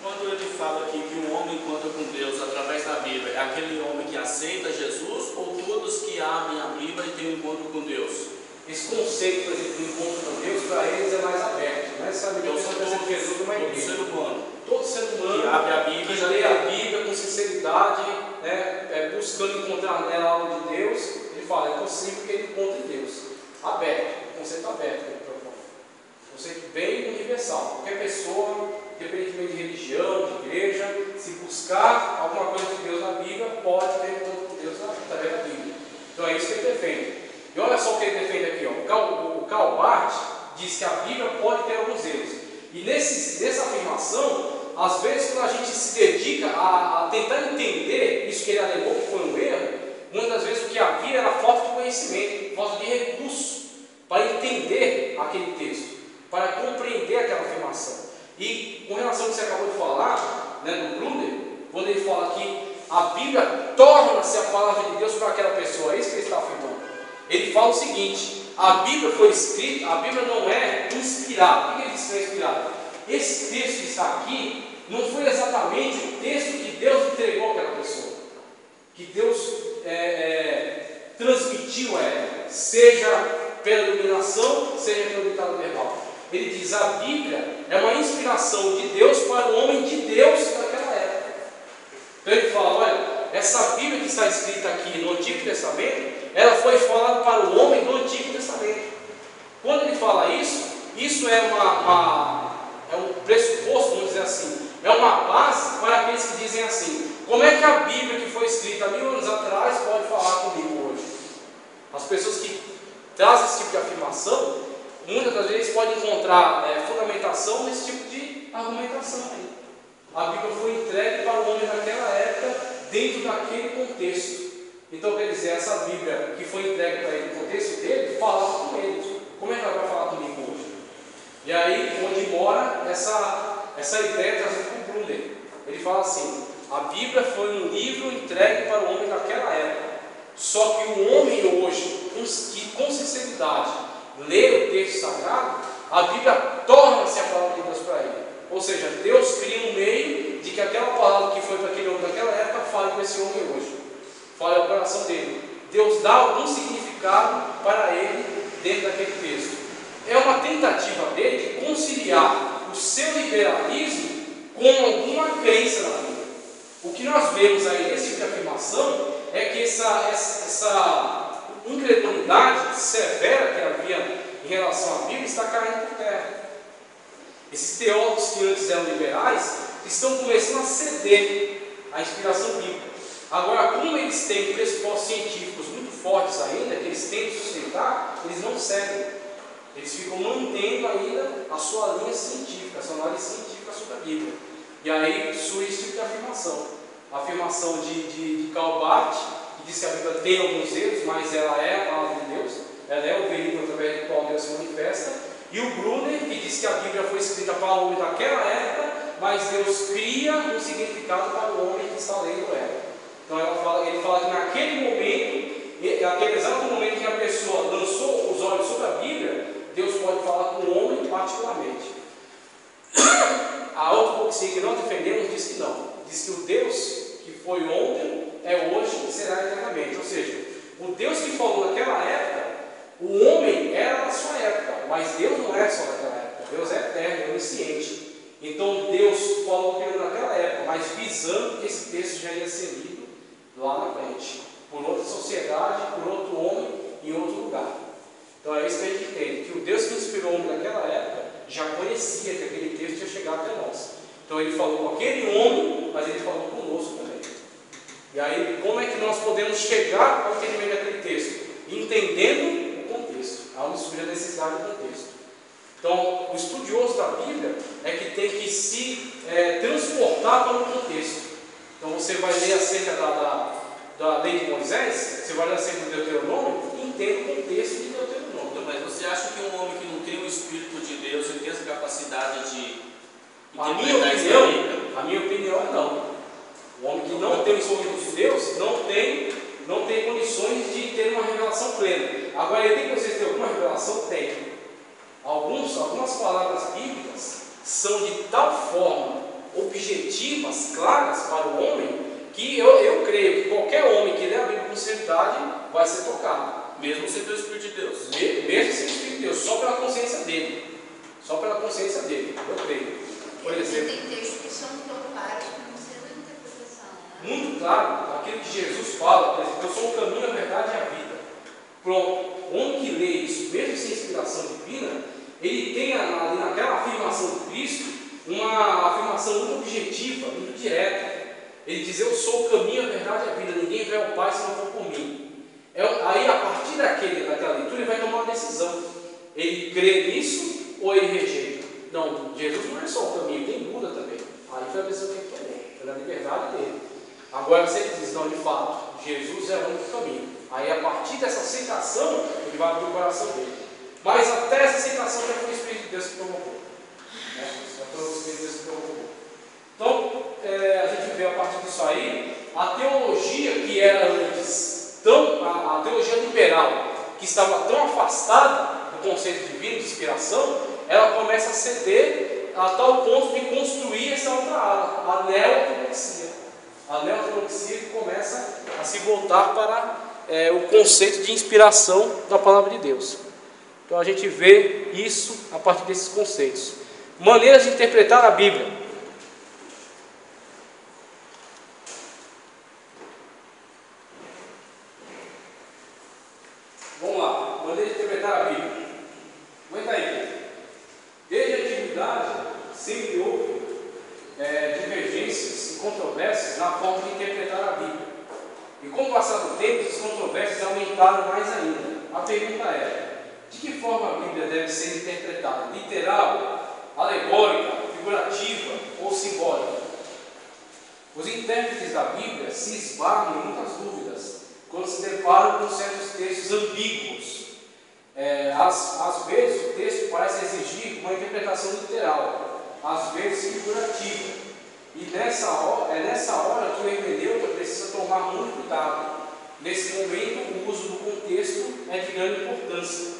quando ele fala aqui que o homem encontra com Deus através da Bíblia, é aquele homem que aceita Jesus ou todos que abrem a Bíblia e têm um encontro com Deus? Esse conceito, por exemplo, do encontro com Deus, para eles é mais aberto. Não é sabe que Então, todo Jesus numa todo igreja. ser humano Todo ser humano que abre a Bíblia, que lê a Bíblia com sinceridade, né, buscando encontrar nela algo de Deus, ele fala, é possível que ele encontre Deus. Aberto, conceito aberto que ele propõe. Conceito bem universal. Qualquer pessoa, independentemente de religião, de igreja, se buscar alguma coisa de Deus na Bíblia, pode ter encontro com Deus através da Bíblia. Então é isso que ele defende. E olha só o que ele defende aqui. Ó. O Karl Barth diz que a Bíblia pode ter alguns erros. E nessa afirmação, às vezes, quando a gente se dedica a tentar entender isso que ele alegou que foi um erro, muitas das vezes o que havia era falta de conhecimento, falta de recursos para entender aquele texto, para compreender aquela afirmação. E com relação ao que você acabou de falar, né, do Brunner, quando ele fala que a Bíblia torna-se a palavra de Deus para aquela pessoa, é isso que ele está afirmando. Ele fala o seguinte: a Bíblia foi escrita, a Bíblia não é inspirada. O que ele diz que é inspirada? Esse texto que está aqui não foi exatamente o texto que Deus entregou àquela pessoa, que Deus transmitiu a ela, seja pela iluminação, seja pelo ditado verbal. Ele diz: a Bíblia é uma inspiração de Deus para o homem de Deus daquela época. Então ele fala: olha, essa Bíblia que está escrita aqui no Antigo Testamento, ela foi falada para o homem do Antigo Testamento. Quando ele fala isso é um pressuposto, vamos dizer assim, é uma base para aqueles que dizem assim: como é que a Bíblia que foi escrita 1000 anos atrás pode falar comigo hoje? As pessoas que trazem esse tipo de afirmação, muitas das vezes podem encontrar fundamentação nesse tipo de argumentação aí. A Bíblia foi entregue para o homem naquela época, dentro daquele contexto. Então, quer dizer, essa Bíblia que foi entregue para ele, no contexto dele, falava com ele. Como é que ela vai falar comigo hoje? E aí, onde mora essa ideia trazida por Brunner. Ele fala assim: a Bíblia foi um livro entregue para o homem daquela época. Só que o homem hoje, que com sinceridade lê o texto sagrado, a Bíblia torna-se a palavra de Deus para ele. Ou seja, Deus cria um meio de que aquela palavra que foi para aquele homem daquela época fale com esse homem hoje. Fale ao coração dele. Deus dá algum significado para ele dentro daquele texto. É uma tentativa dele de conciliar o seu liberalismo com alguma crença na Bíblia. O que nós vemos aí nesse tipo de afirmação é que essa incredulidade severa que havia em relação à Bíblia está caindo por terra. Esses teólogos que antes eram liberais estão começando a ceder à inspiração bíblica. Agora, como eles têm pressupostos científicos muito fortes ainda, que eles têm que sustentar, eles não cedem. Eles ficam mantendo ainda a sua linha científica, a sua análise científica sobre a Bíblia. E aí surge esse tipo de afirmação. A afirmação de Karl Barth, que diz que a Bíblia tem alguns erros, mas ela é a palavra de Deus, ela é o veículo através do qual Deus se manifesta. E o Brunner, que diz que a Bíblia foi escrita para o homem daquela época, mas Deus cria um significado para o homem que está lendo ela. Então ele fala que naquele momento, naquele exato momento que a pessoa lançou os olhos sobre a Bíblia, Deus pode falar com o homem particularmente. A ortodoxia que nós defendemos diz que não. Diz que o Deus que foi ontem, é hoje e será eternamente. Ou seja, o Deus que falou naquela época, o homem era na sua época, mas Deus não é só naquela época. Deus é eterno, é onisciente. Então Deus falou que naquela época, mas visando que esse texto já ia ser lido lá na frente, por outra sociedade, por outro homem, em outro lugar. Então é isso que a gente entende, que o Deus que inspirou o homem naquela época já conhecia que aquele texto ia chegar até nós. Então ele falou com aquele homem, mas ele falou conosco também. E aí, como é que nós podemos chegar ao entendimento daquele texto? Entendendo o contexto, aonde surge a necessidade do contexto. Então, o estudioso da Bíblia é que tem que se transportar para o contexto. Então, você vai ler acerca da lei de Moisés, você vai ler acerca do Deuteronômio, e entende o contexto de Deuteronômio. Mas você acha que um homem que não tem o Espírito de Deus, ele tem essa capacidade de interpretar isso na Bíblia? A minha opinião é não. O homem que não tem o Espírito de Deus não tem não tem condições de ter uma revelação plena. Agora, ele tem condições de ter alguma revelação? Tem. Algumas palavras bíblicas são de tal forma objetivas, claras para o homem, que eu creio que qualquer homem que lê a Bíblia com sinceridade vai ser tocado. Mesmo sem ter o Espírito de Deus. Mesmo sem o Espírito de Deus, só pela consciência dele. Só pela consciência dele, eu creio. Por exemplo, tem textos que são tão claros que não precisa de interpretação, né? muito claro, aquilo que Jesus fala, por exemplo, eu sou o caminho, a verdade e a vida. Pronto, o homem que lê isso, mesmo sem inspiração divina, ele tem ali naquela afirmação de Cristo, uma afirmação muito objetiva, muito direta. Ele diz, eu sou o caminho, a verdade e a vida, ninguém vai ao Pai se não for por mim. Aí, a partir daquela leitura, ele vai tomar uma decisão. Ele crê nisso ou ele rejeita? Não, Jesus não é só o caminho, tem Buda também. Aí foi a pessoa que tem que tomar, foi na liberdade dele. Agora, se ele diz, não, de fato, Jesus é o único caminho. Aí, a partir dessa aceitação, ele vai abrir o coração dele. Mas até essa aceitação já foi o Espírito de Deus que provocou. Já foi o Espírito de Deus que provocou. Então, a gente vê a partir disso aí, a teologia que era antes, a teologia liberal, que estava tão afastada do conceito divino, de inspiração, ela começa a ceder a tal ponto de construir essa outra ala, a neoteologia. A neoteologia que começa a se voltar para o conceito de inspiração da palavra de Deus. Então a gente vê isso a partir desses conceitos. Maneiras de interpretar a Bíblia. Vamos lá, maneira de interpretar a Bíblia. Aguenta aí. Desde a antiguidade, sempre houve divergências e controvérsias na forma de interpretar a Bíblia. E com o passar do tempo, essas controvérsias aumentaram mais ainda. A pergunta é, de que forma a Bíblia deve ser interpretada? Literal, alegórica, figurativa ou simbólica? Os intérpretes da Bíblia se esbarram em muitas dúvidas quando se deparam com certos textos ambíguos. Às vezes o texto parece exigir uma interpretação literal, às vezes figurativa. E é nessa hora que o hermeneuta precisa tomar muito cuidado. Nesse momento, o uso do contexto é de grande importância,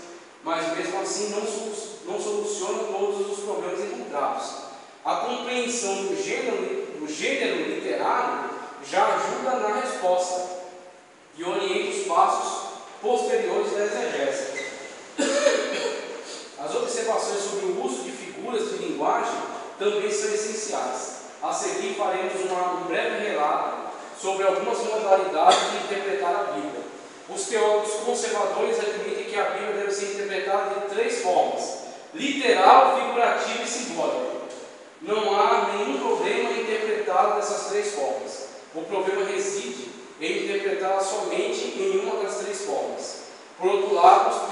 mas mesmo assim não soluciona todos os problemas encontrados. A compreensão do gênero literário já ajuda na resposta e orienta os passos posteriores da exegese. As observações sobre o uso de figuras de linguagem também são essenciais. A seguir faremos um breve relato sobre algumas modalidades de interpretar a Bíblia. Os teólogos conservadores admitem que a Bíblia deve ser interpretada de 3 formas: literal, figurativa e simbólica. Não há nenhum problema em interpretá-la dessas 3 formas. O problema reside em interpretá-la somente em uma das 3 formas. Por outro lado,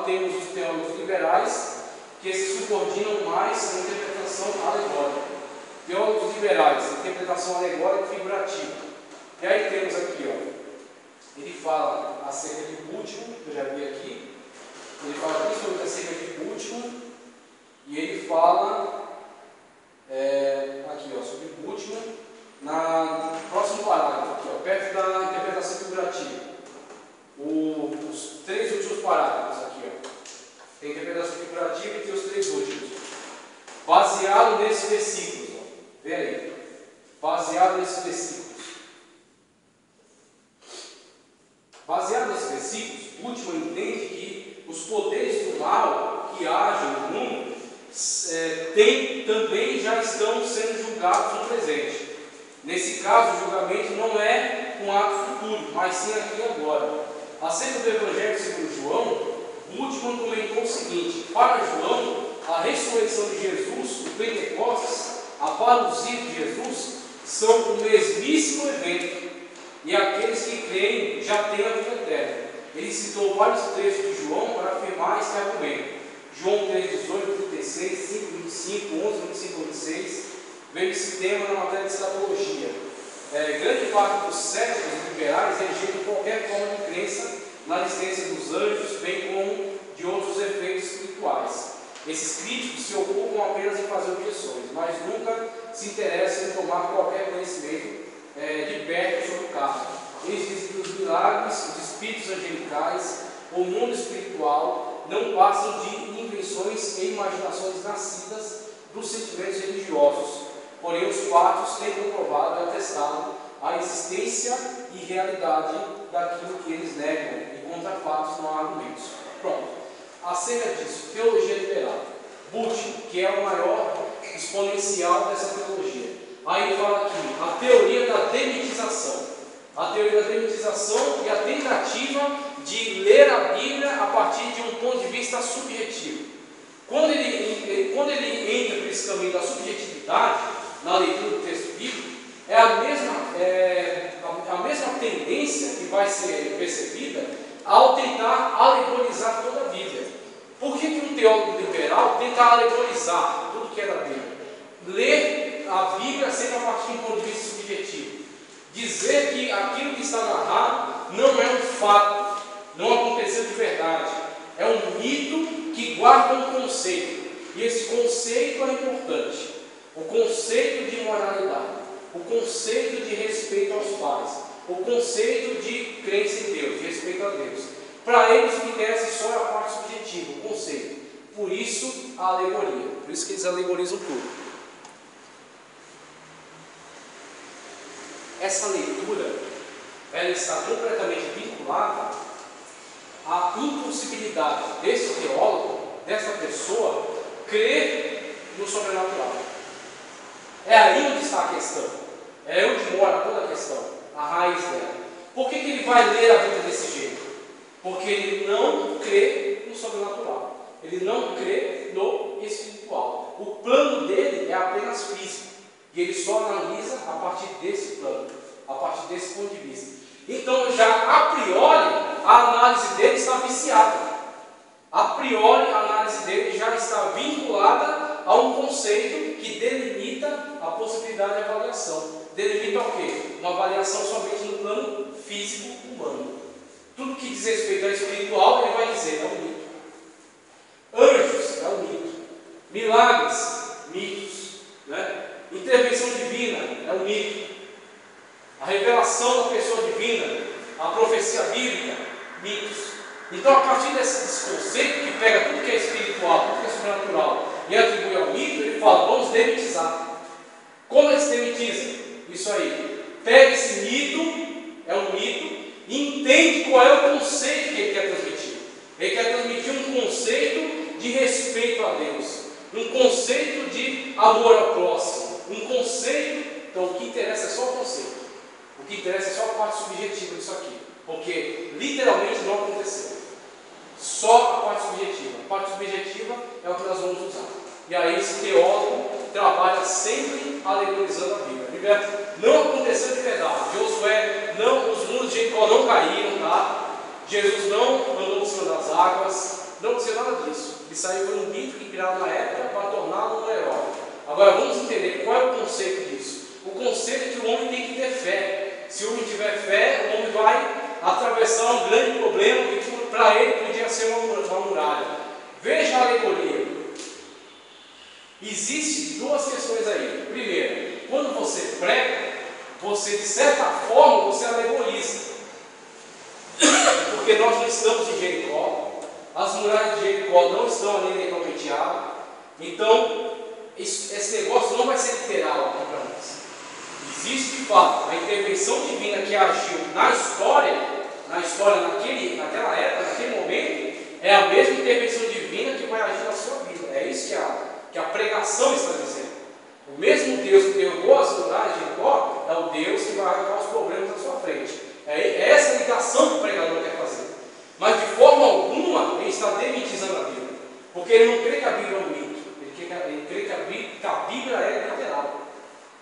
temos os teólogos liberais que se subordinam mais à interpretação alegórica. Teólogos liberais, interpretação alegórica e figurativa. E aí temos aqui, ele fala acerca de Bultmann, que eu já vi aqui. Ele fala principalmente acerca de Bultmann. E ele fala aqui, sobre Bultmann, no próximo parágrafo, aqui, perto da interpretação figurativa. Os 3 últimos parágrafos aqui, tem a interpretação figurativa e tem os 3 últimos. Baseado nesses versículos, vê aí. Baseado nesses versículos. Baseado nesses versículos, Bultmann entende que os poderes do mal que agem no mundo também já estão sendo julgados no presente. Nesse caso, o julgamento não é um ato futuro, mas sim aqui e agora. Acerca do Evangelho segundo João, Bultmann comentou o seguinte: para João, a ressurreição de Jesus, o Pentecostes, a parousia de Jesus, são o mesmíssimo evento, e aqueles que creem já têm a vida eterna. Ele citou vários trechos de João para afirmar esse argumento. João 3, 18, 36, 5, 25, 11, 25, 26, veio esse tema na matéria de escatologia. Grande parte dos céticos e liberais rejeitam qualquer forma de crença na existência dos anjos, bem como de outros efeitos espirituais. Esses críticos se ocupam apenas em fazer objeções, mas nunca se interessam em tomar qualquer conhecimento de perto sobre o caso. eles dizem que os milagres, os espíritos angelicais, o mundo espiritual não passam de invenções e imaginações nascidas dos sentimentos religiosos. Porém, os fatos têm comprovado e atestado a existência e realidade daquilo que eles negam, e contra fatos não há argumentos. Pronto. Acerca disso, teologia liberal. Butch, que é o maior exponencial dessa teologia. Aí ele fala aqui, a teoria da demitização. A teoria da demitização e a tentativa de ler a Bíblia a partir de um ponto de vista subjetivo. Quando ele entra por esse caminho da subjetividade, na leitura do texto bíblico, é a mesma tendência que vai ser percebida ao tentar alegorizar toda a Bíblia. Por que um teólogo liberal tenta alegorizar tudo que é da Bíblia? Ler a Bíblia sempre a partir de um ponto de vista subjetivo. Dizer que aquilo que está narrado não é um fato, não aconteceu de verdade. É um mito que guarda um conceito. E esse conceito é importante. O conceito de moralidade, o conceito de respeito aos pais, o conceito de crença em Deus, de respeito a Deus. Para eles o que interessa só é a parte subjetiva, o conceito. Por isso a alegoria, por isso que eles alegorizam tudo. Essa leitura, ela está completamente vinculada à impossibilidade desse teólogo, dessa pessoa, crer no sobrenatural. É aí onde está a questão. É onde mora toda a questão, a raiz dela. Por que ele vai ler a Bíblia desse jeito? Porque ele não crê no sobrenatural. Ele não crê no espiritual. O plano dele é apenas físico. E ele só analisa a partir desse plano, a partir desse ponto de vista. Então, já a priori, a análise dele está viciada. A priori, a análise dele já está vinculada a um conceito que delimita a possibilidade de avaliação. Delimita o quê? Uma avaliação somente no plano físico humano. Tudo que diz respeito ao espiritual, ele vai dizer, é um mito. Anjos, é um mito. Milagres, mitos. Né? Intervenção divina, é um mito. A revelação da pessoa divina, a profecia bíblica, mitos. Então, a partir desse conceito que pega tudo que é espiritual, tudo que é sobrenatural e atribui ao mito, ele fala, vamos demitizar. Como ele se demitiza? Isso aí. Pega esse mito, é um mito, e entende qual é o conceito que ele quer transmitir. Ele quer transmitir um conceito de respeito a Deus, um conceito de amor ao próximo, um conceito. Então, o que interessa é só o conceito. O que interessa é só a parte subjetiva disso aqui, porque literalmente não aconteceu. Só a parte subjetiva. A parte subjetiva é o que nós vamos usar. E aí esse teólogo trabalha sempre alegorizando a Bíblia. A Bíblia não aconteceu de verdade. Josué, não, os muros de Jericó não caíram, tá? Jesus não andou por cima das águas. Não aconteceu nada disso. Isso aí foi um mito que criaram na época para torná-lo um herói. Agora vamos entender qual é o conceito disso. O conceito é que o homem tem que ter fé. Se o homem tiver fé, o homem vai atravessar um grande problema que para ele podia ser uma muralha. Veja a alegoria. Existem duas questões aí. Primeiro, quando você prega, você de certa forma você alegoriza. Porque nós não estamos em Jericó, as muralhas de Jericó não estão ali necropeteadas. Então, esse negócio não vai ser literal aqui para nós. Existe de fato a intervenção divina que agiu na história naquela época, naquele momento, é a mesma intervenção divina que vai agir na sua vida. É isso que a pregação está dizendo. O mesmo Deus que derrubou as muralhas de Jericó é o Deus que vai arrancar os problemas na sua frente. É essa ligação que o pregador quer fazer. Mas de forma alguma ele está demitizando a Bíblia. Porque ele não crê que a Bíblia é um mito. Ele crê que a Bíblia é literal.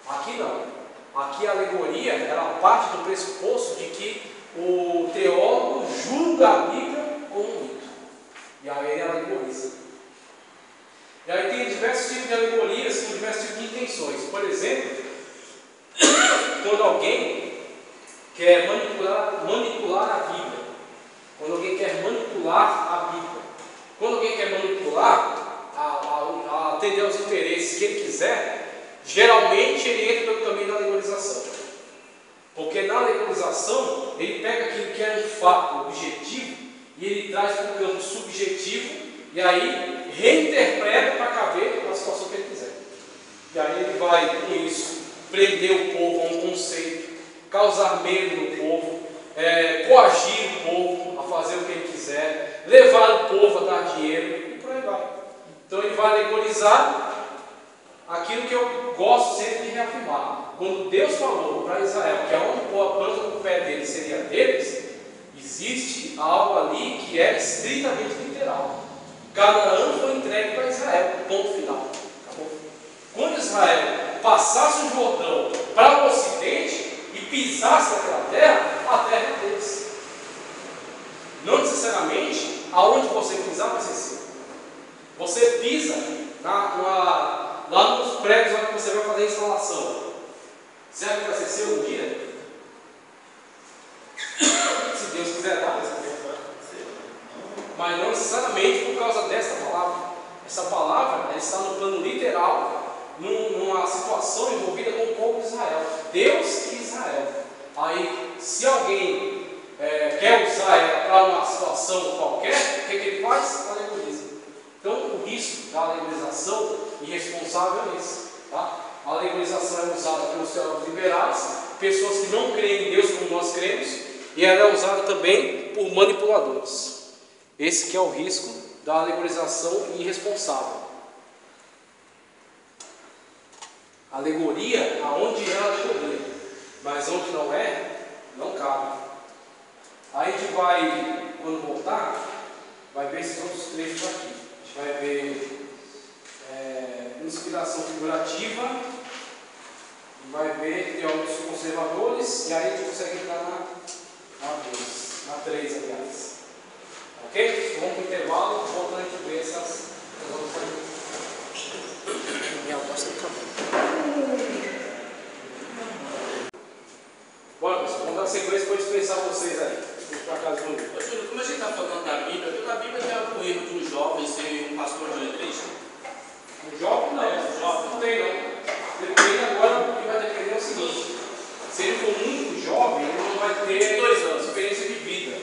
Aqui não. Aqui a alegoria, ela parte do pressuposto de que o teólogo julga a Bíblia como um mito. E aí ele alegoriza. E aí tem diversos tipos de alegorias com diversos tipos de intenções. Por exemplo, quando alguém quer manipular a Bíblia. Quando alguém quer manipular a Bíblia. Quando alguém quer manipular, a atender aos interesses que ele quiser, geralmente ele entra pelo caminho da alegorização. Porque na alegorização, ele pega aquilo que é um fato objetivo e ele traz para o campo subjetivo e aí reinterpreta para caber na situação que ele quiser. E aí ele vai, com isso, prender o povo a um conceito, causar medo no povo, coagir o povo a fazer o que ele quiser, levar o povo a dar dinheiro e por aí vai. Então ele vai alegorizar aquilo que eu gosto sempre de reafirmar. Quando Deus falou para Israel que aonde pôr a planta do pé deles seria deles, existe algo ali que é estritamente literal. Canaã foi entregue para Israel, ponto final. Acabou. Quando Israel passasse o Jordão para o ocidente e pisasse naquela terra, a terra é deles. Não necessariamente aonde você pisar vai ser seu. Você pisa lá nos prédios onde você vai fazer a instalação. Será que vai ser seu um dia? Se Deus quiser dar, mas não necessariamente por causa dessa palavra. Essa palavra ela está no plano literal, numa situação envolvida com o povo de Israel. Deus e Israel. Aí, se alguém quer usar ela para uma situação qualquer, o que ele faz? Alegoriza. Então, o risco da alegorização irresponsável é esse. Tá? A alegorização é usada pelos teólogos liberais, pessoas que não creem em Deus como nós cremos, e ela é usada também por manipuladores. Esse que é o risco da alegorização irresponsável. Alegoria aonde é alegoria, mas onde não é, não cabe. Aí a gente vai, quando voltar, vai ver esses outros trechos aqui. A gente vai ver inspiração figurativa, vai ver teólogos conservadores, e aí a gente consegue entrar na 3, aliás. Ok? Vamos para o intervalo, voltando a gente ver essas outras aqui. Minha voz está acabando. Bora, pessoal, vamos dar sequência para dispensar vocês aí. Vamos para casa do Júlio. Júlio, como a gente está falando da Bíblia, toda a Bíblia tem algum erro de um jovem ser um pastor de uma igreja? Um jovem não, jovem não tem não. Depende agora, o que vai depender é o seguinte: se ele for muito jovem, ele não vai ter 22 anos. experiência de vida.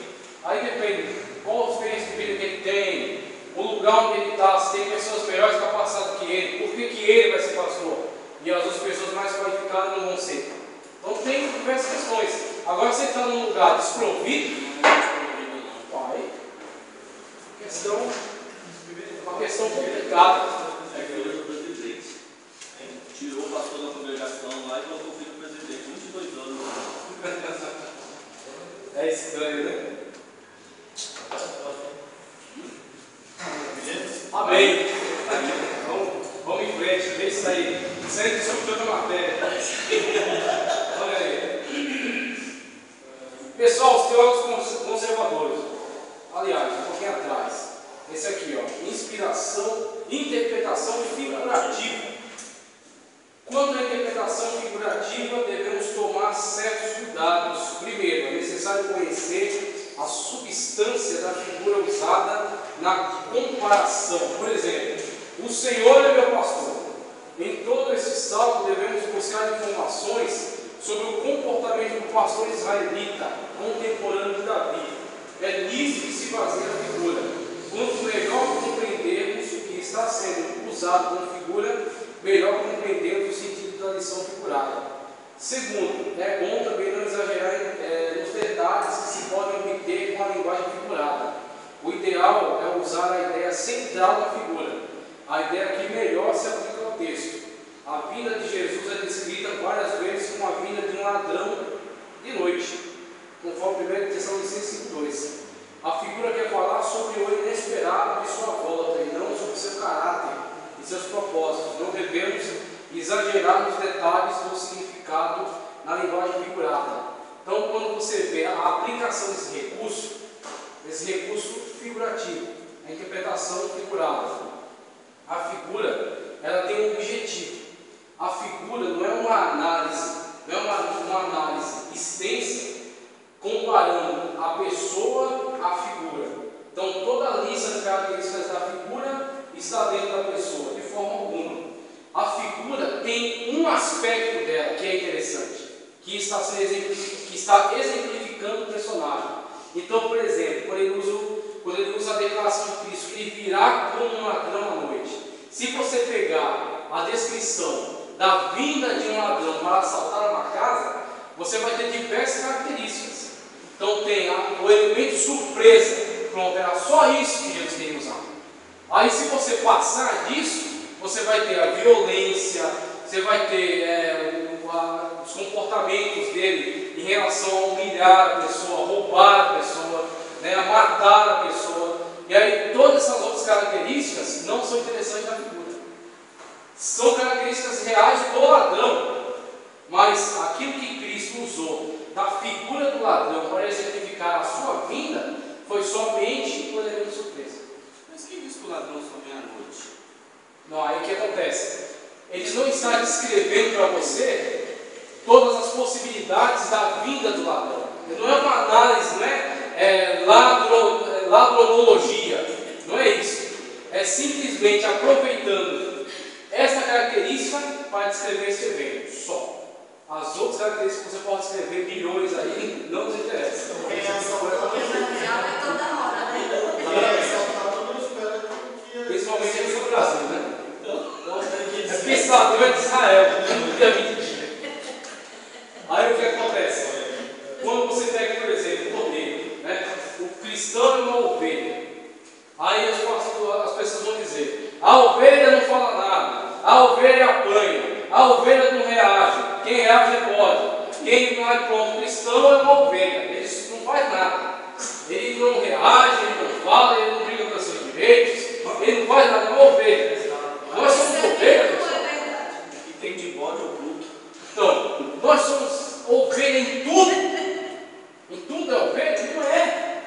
Aí depende qual a experiência de vida que ele tem, o lugar onde ele está, se tem pessoas melhores capacitadas que ele, por que ele vai ser pastor e as outras pessoas mais qualificadas não vão ser. Então tem diversas questões. Agora você está num lugar desprovido, vai. Uma questão complicada. É que ele é o presidente. Tirou o pastor da congregação lá e colocou o filho do presidente, 22 anos. É estranho, né? Amém. Vamos em frente, vê isso aí. Isso aí discutiu na matéria. Olha aí. Pessoal, os teólogos conservadores. Aliás, um pouquinho atrás. Esse aqui, ó. Inspiração, interpretação figurativa. Quando a interpretação figurativa, devemos tomar certos cuidados. Primeiro, é necessário conhecer a substância da figura usada na comparação. Por exemplo, o Senhor é meu pastor. Em todo esse salmo devemos buscar informações sobre o comportamento do pastor israelita, contemporâneo de Davi. É nisso que se baseia a figura. Quanto melhor compreendermos o que está sendo usado como figura, melhor compreendemos o sentido da lição figurada. Segundo, é bom também não exagerar nos detalhes que se podem obter com a linguagem figurada. O ideal é usar a ideia central da figura, a ideia que melhor se aplica ao texto. A vinda de Jesus é descrita várias vezes como a vinda de um ladrão de noite, conforme 1 Tessalonicenses 5:2. A figura quer falar sobre o inesperado de sua volta e não sobre seu caráter e seus propósitos. Não devemos exagerar nos detalhes do significado na linguagem figurada. Então, quando você vê a aplicação desse recurso figurativo, a interpretação figurada, a figura, ela tem um objetivo. A figura não é uma análise, extensa comparando a pessoa à figura. Então, toda a lista de características da figura está dentro da pessoa, de forma alguma. A figura tem um aspecto dela que é interessante, que está exemplificando o personagem. Então, por exemplo, quando ele usa a declaração de Cristo, que ele virá como um ladrão à noite. Se você pegar a descrição da vinda de um ladrão para assaltar uma casa, você vai ter diversas características. Então tem o elemento surpresa. Pronto, era só isso que Jesus queria usar. Aí se você passar disso, você vai ter a violência, você vai ter os comportamentos dele em relação a humilhar a pessoa, a roubar a pessoa, né, a matar a pessoa. E aí todas essas outras características não são interessantes na figura. São características reais do ladrão. Mas aquilo que Cristo usou da figura do ladrão para exemplificar a sua vinda foi somente o elemento surpresa. Mas quem diz que o ladrão só vem à noite? Não, aí o que acontece? Eles não estão descrevendo para você todas as possibilidades da vinda do ladrão. Não é uma análise, não é ladronologia, não é isso. É simplesmente aproveitando essa característica para descrever esse evento, só. As outras características que você pode escrever milhões aí, não nos interessa. Principalmente aqui no Brasil, né? É pensador de Israel, nunca vi de dia. Aí o que acontece? Quando você pega, por exemplo, o rodeio, né? O cristão é uma ovelha. Aí as pessoas vão dizer: a ovelha não fala nada, a ovelha apanha, a ovelha não reage. Quem reage é bode. Quem não é pronto, o cristão é uma ovelha. Ele não faz nada. Ele não reage, ele não fala, ele não briga pelos seus direitos, ele não faz nada, é uma ovelha. Nós somos ovelhas. E tem de bode ou bruto. Então, nós somos ovelha em tudo. Em tudo é ovelha? Não é.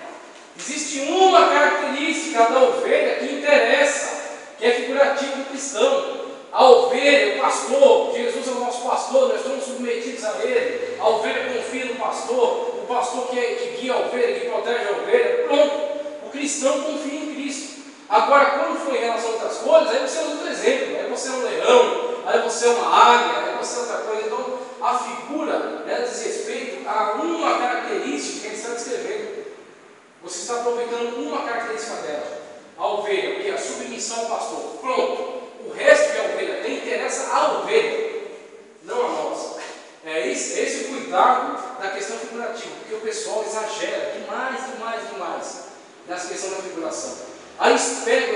Existe uma característica da ovelha que interessa, que é figurativa do cristão. A ovelha, o pastor, Jesus é o nosso pastor, nós estamos submetidos a ele. A ovelha confia no pastor, o pastor que guia a ovelha, que protege a ovelha. Pronto, o cristão confia em Cristo. Agora, quando for em relação a outras coisas, aí você usa outro exemplo. Aí você é um leão, aí você é uma águia, aí você é outra coisa. Então, a figura diz respeito a uma característica que ele está descrevendo. Você está aproveitando uma característica dela. A ovelha, que é a submissão ao pastor. Pronto. O resto que a ovelha tem interessa à ovelha, não a nós. É esse o cuidado da questão figurativa, porque o pessoal exagera demais nessa questão da figuração. Aí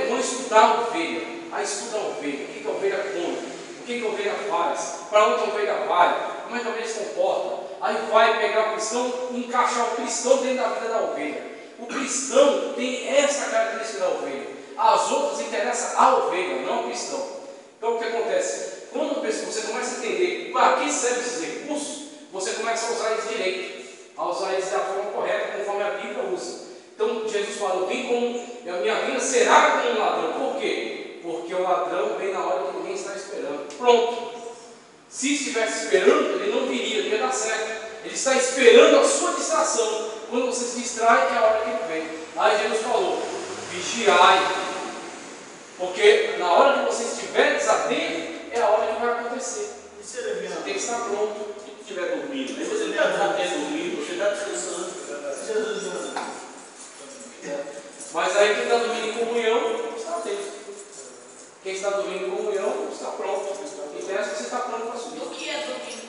vão estudar a ovelha, aí estuda a ovelha, o que a ovelha come, o que a ovelha faz, para onde a ovelha vai, como é que a ovelha se comporta. Aí vai pegar o cristão e encaixar o cristão dentro da vida da ovelha. O cristão tem essa característica da ovelha. As outras interessam a ovelha, não ao cristão. Então o que acontece? Quando você começa a entender para que servem esses recursos, você começa a usar eles direito, a usar eles da forma correta, conforme a Bíblia usa. Então Jesus falou: a minha vinda será como um ladrão. Por quê? Porque o ladrão vem na hora que ninguém está esperando. Pronto. Se estivesse esperando, ele não viria, não ia dar certo. Ele está esperando a sua distração. Quando você se distrai, é a hora que ele vem. Aí Jesus falou: vigiai. Porque na hora que você estiver desatento, é a hora que vai acontecer. E se ele vier? Você tem que estar pronto. Se estiver dormindo, aí você não está dormindo, você está descansando. Se Jesus vier? Mas aí quem está dormindo em comunhão, está atento. Quem está dormindo em comunhão, está pronto. Interessa que você está pronto para subir. O que é dormir em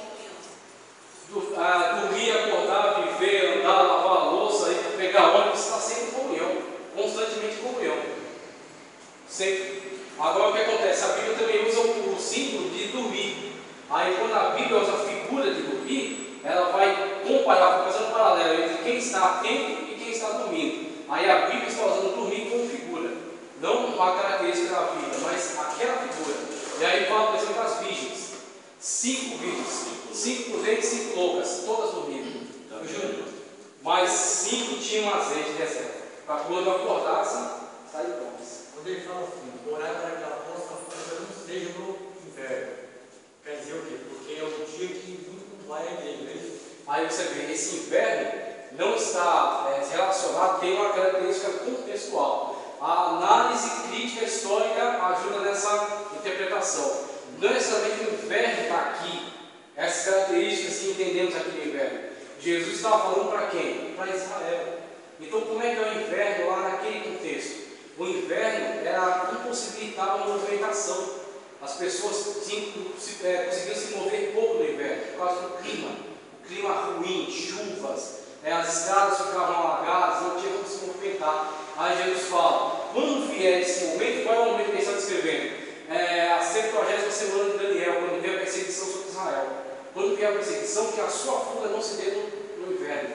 comunhão? Dormir, acordar, viver, andar, lavar a louça, pegar ônibus, está sempre em comunhão. Constantemente em comunhão. Sempre. Agora o que acontece? A Bíblia também usa o símbolo de dormir. Aí quando a Bíblia usa a figura de dormir, ela vai comparar, fazendo um paralelo entre quem está atento e quem está dormindo. Aí a Bíblia está usando dormir como figura. Não uma característica da vida, mas aquela figura. E aí fala, por exemplo, das virgens. 5 virgens. 5 prudentes e 5 loucas, todas dormindo. Mas 5 tinham azeite de reserva. Para quando acordassem, sair prontos. Quando ele fala assim, orar para que a vossa força não seja no inverno, quer dizer o quê? Porque é o dia que muito vai a igreja, não é isso? Aí você vê, esse inverno não está relacionado, tem uma característica contextual. A análise crítica histórica ajuda nessa interpretação. Não necessariamente o inverno está aqui, Essas características que entendemos aqui no inverno. Jesus estava falando para quem? Para Israel. Então, como é que é o inverno lá naquele contexto? O inverno impossibilitava a movimentação. As pessoas conseguiam se mover pouco no inverno, por causa do clima. O clima ruim, chuvas, as estradas ficavam alagadas, não tinha como se movimentar. Aí Jesus fala, quando vier esse momento, qual é o momento que ele está descrevendo? A 70ª semana de Daniel, quando vier a perseguição sobre Israel. Quando vier a perseguição, que a sua fuga não se dê no inverno.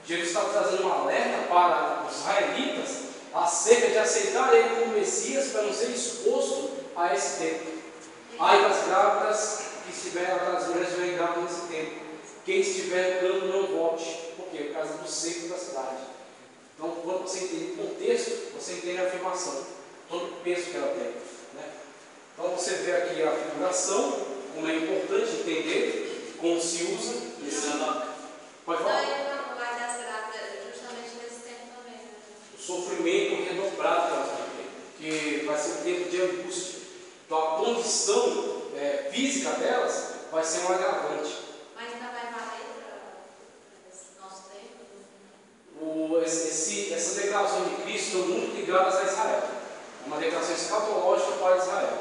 Jesus está trazendo um alerta para os israelitas acerca de aceitar ele como Messias para não ser exposto a esse tempo. Ai das grávidas que estiverem, das mulheres que estiverem grávidas nesse tempo. Quem estiver no campo não volte. Por quê? Por causa do seco da cidade. Então, quando você entende o contexto, você entende a afirmação, todo o peso que ela tem. Né? Então, você vê aqui a figuração, como é importante entender como se usa esse ano. Pode falar. Não vai das grávidas justamente nesse tempo também. Né? O sofrimento redobrado que elas vão ter, que vai ser um tempo de angústia. Então, a condição física delas vai ser um agravante. Mas ainda vai valer para esse nosso tempo? Essas declarações de Cristo estão muito ligadas a Israel. É uma declaração escatológica para Israel.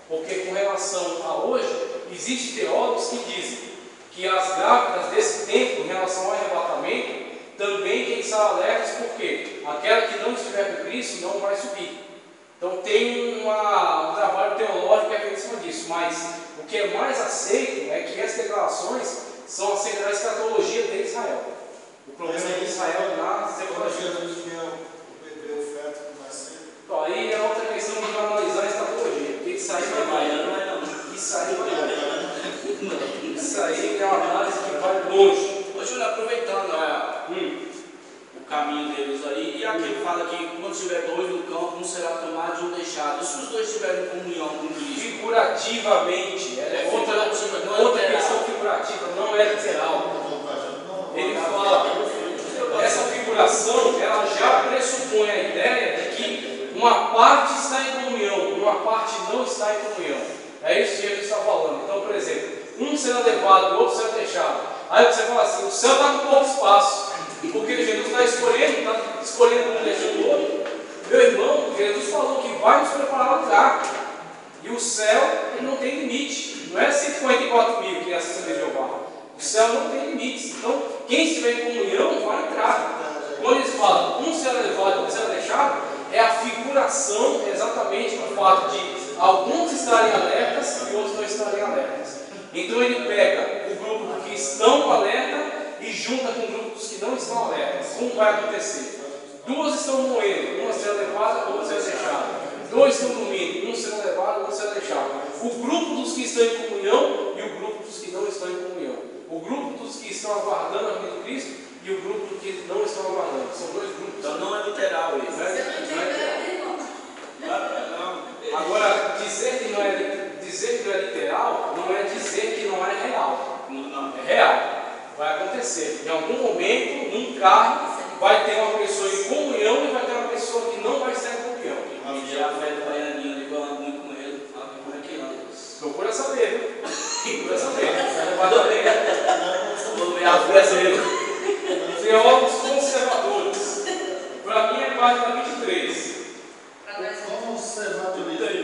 Porque com relação a hoje, existem teólogos que dizem que as grávidas desse tempo, em relação ao arrebatamento, também tem que estar alertas, porque aquela que não estiver com Cristo não vai subir. Então tem um trabalho teológico que é feito em cima disso, mas o que é mais aceito é que essas declarações são acerca da escatologia de Israel. O problema de Israel na escatologia. Então, aí é outra questão de analisar a escatologia, porque isso aí é uma análise que vai longe. Ô Júlio, aproveitando o caminho deles aí, e aqui ele fala que quando tiver dois no campo, um será tomado e um deixado. E se os dois estiverem em comunhão com Cristo? Figurativamente, outra questão figurativa, não é literal. Ele fala, essa figuração, ela já pressupõe a ideia de que uma parte está em comunhão, uma parte não está em comunhão. É isso que Jesus está falando. Então, por exemplo, um será levado, o outro será deixado. Aí você fala assim, o céu está com pouco espaço, porque Jesus está escolhendo um deixando o outro. Meu irmão, Jesus falou que vai nos preparar lugar. E o céu não tem limite. Não é 144 mil que é a Assembleia de Jeová. O céu não tem limites. Então, quem estiver em comunhão vai entrar. Quando eles falam, um será levado e outro será deixado, é a figuração exatamente do fato de alguns estarem alertas e outros não estarem alertas. Então ele pega o grupo que estão alerta e junta com o grupo dos que não estão alertas. Como vai acontecer? Duas estão moendo, uma será levada, outra será deixada. Dois estão dormindo, um será levado, outro será deixado. O grupo dos que estão em comunhão e o grupo dos que não estão em comunhão. O grupo dos que estão aguardando a vinda de Cristo e o grupo dos que não estão aguardando. São dois grupos. Então não é literal isso. Não é literal. Agora, dizer que não é literal não é dizer que não é real. Não. É real. Vai acontecer. Em algum momento, num carro, vai ter uma pessoa em comunhão e vai ter uma pessoa que não vai estar em comunhão. Medir a fé do baianinho ali, falando muito com ele. Como é que anda? Procura saber, viu? Procura saber. Vou ver a fé dele. Teólogos conservadores. Para mim é página 23.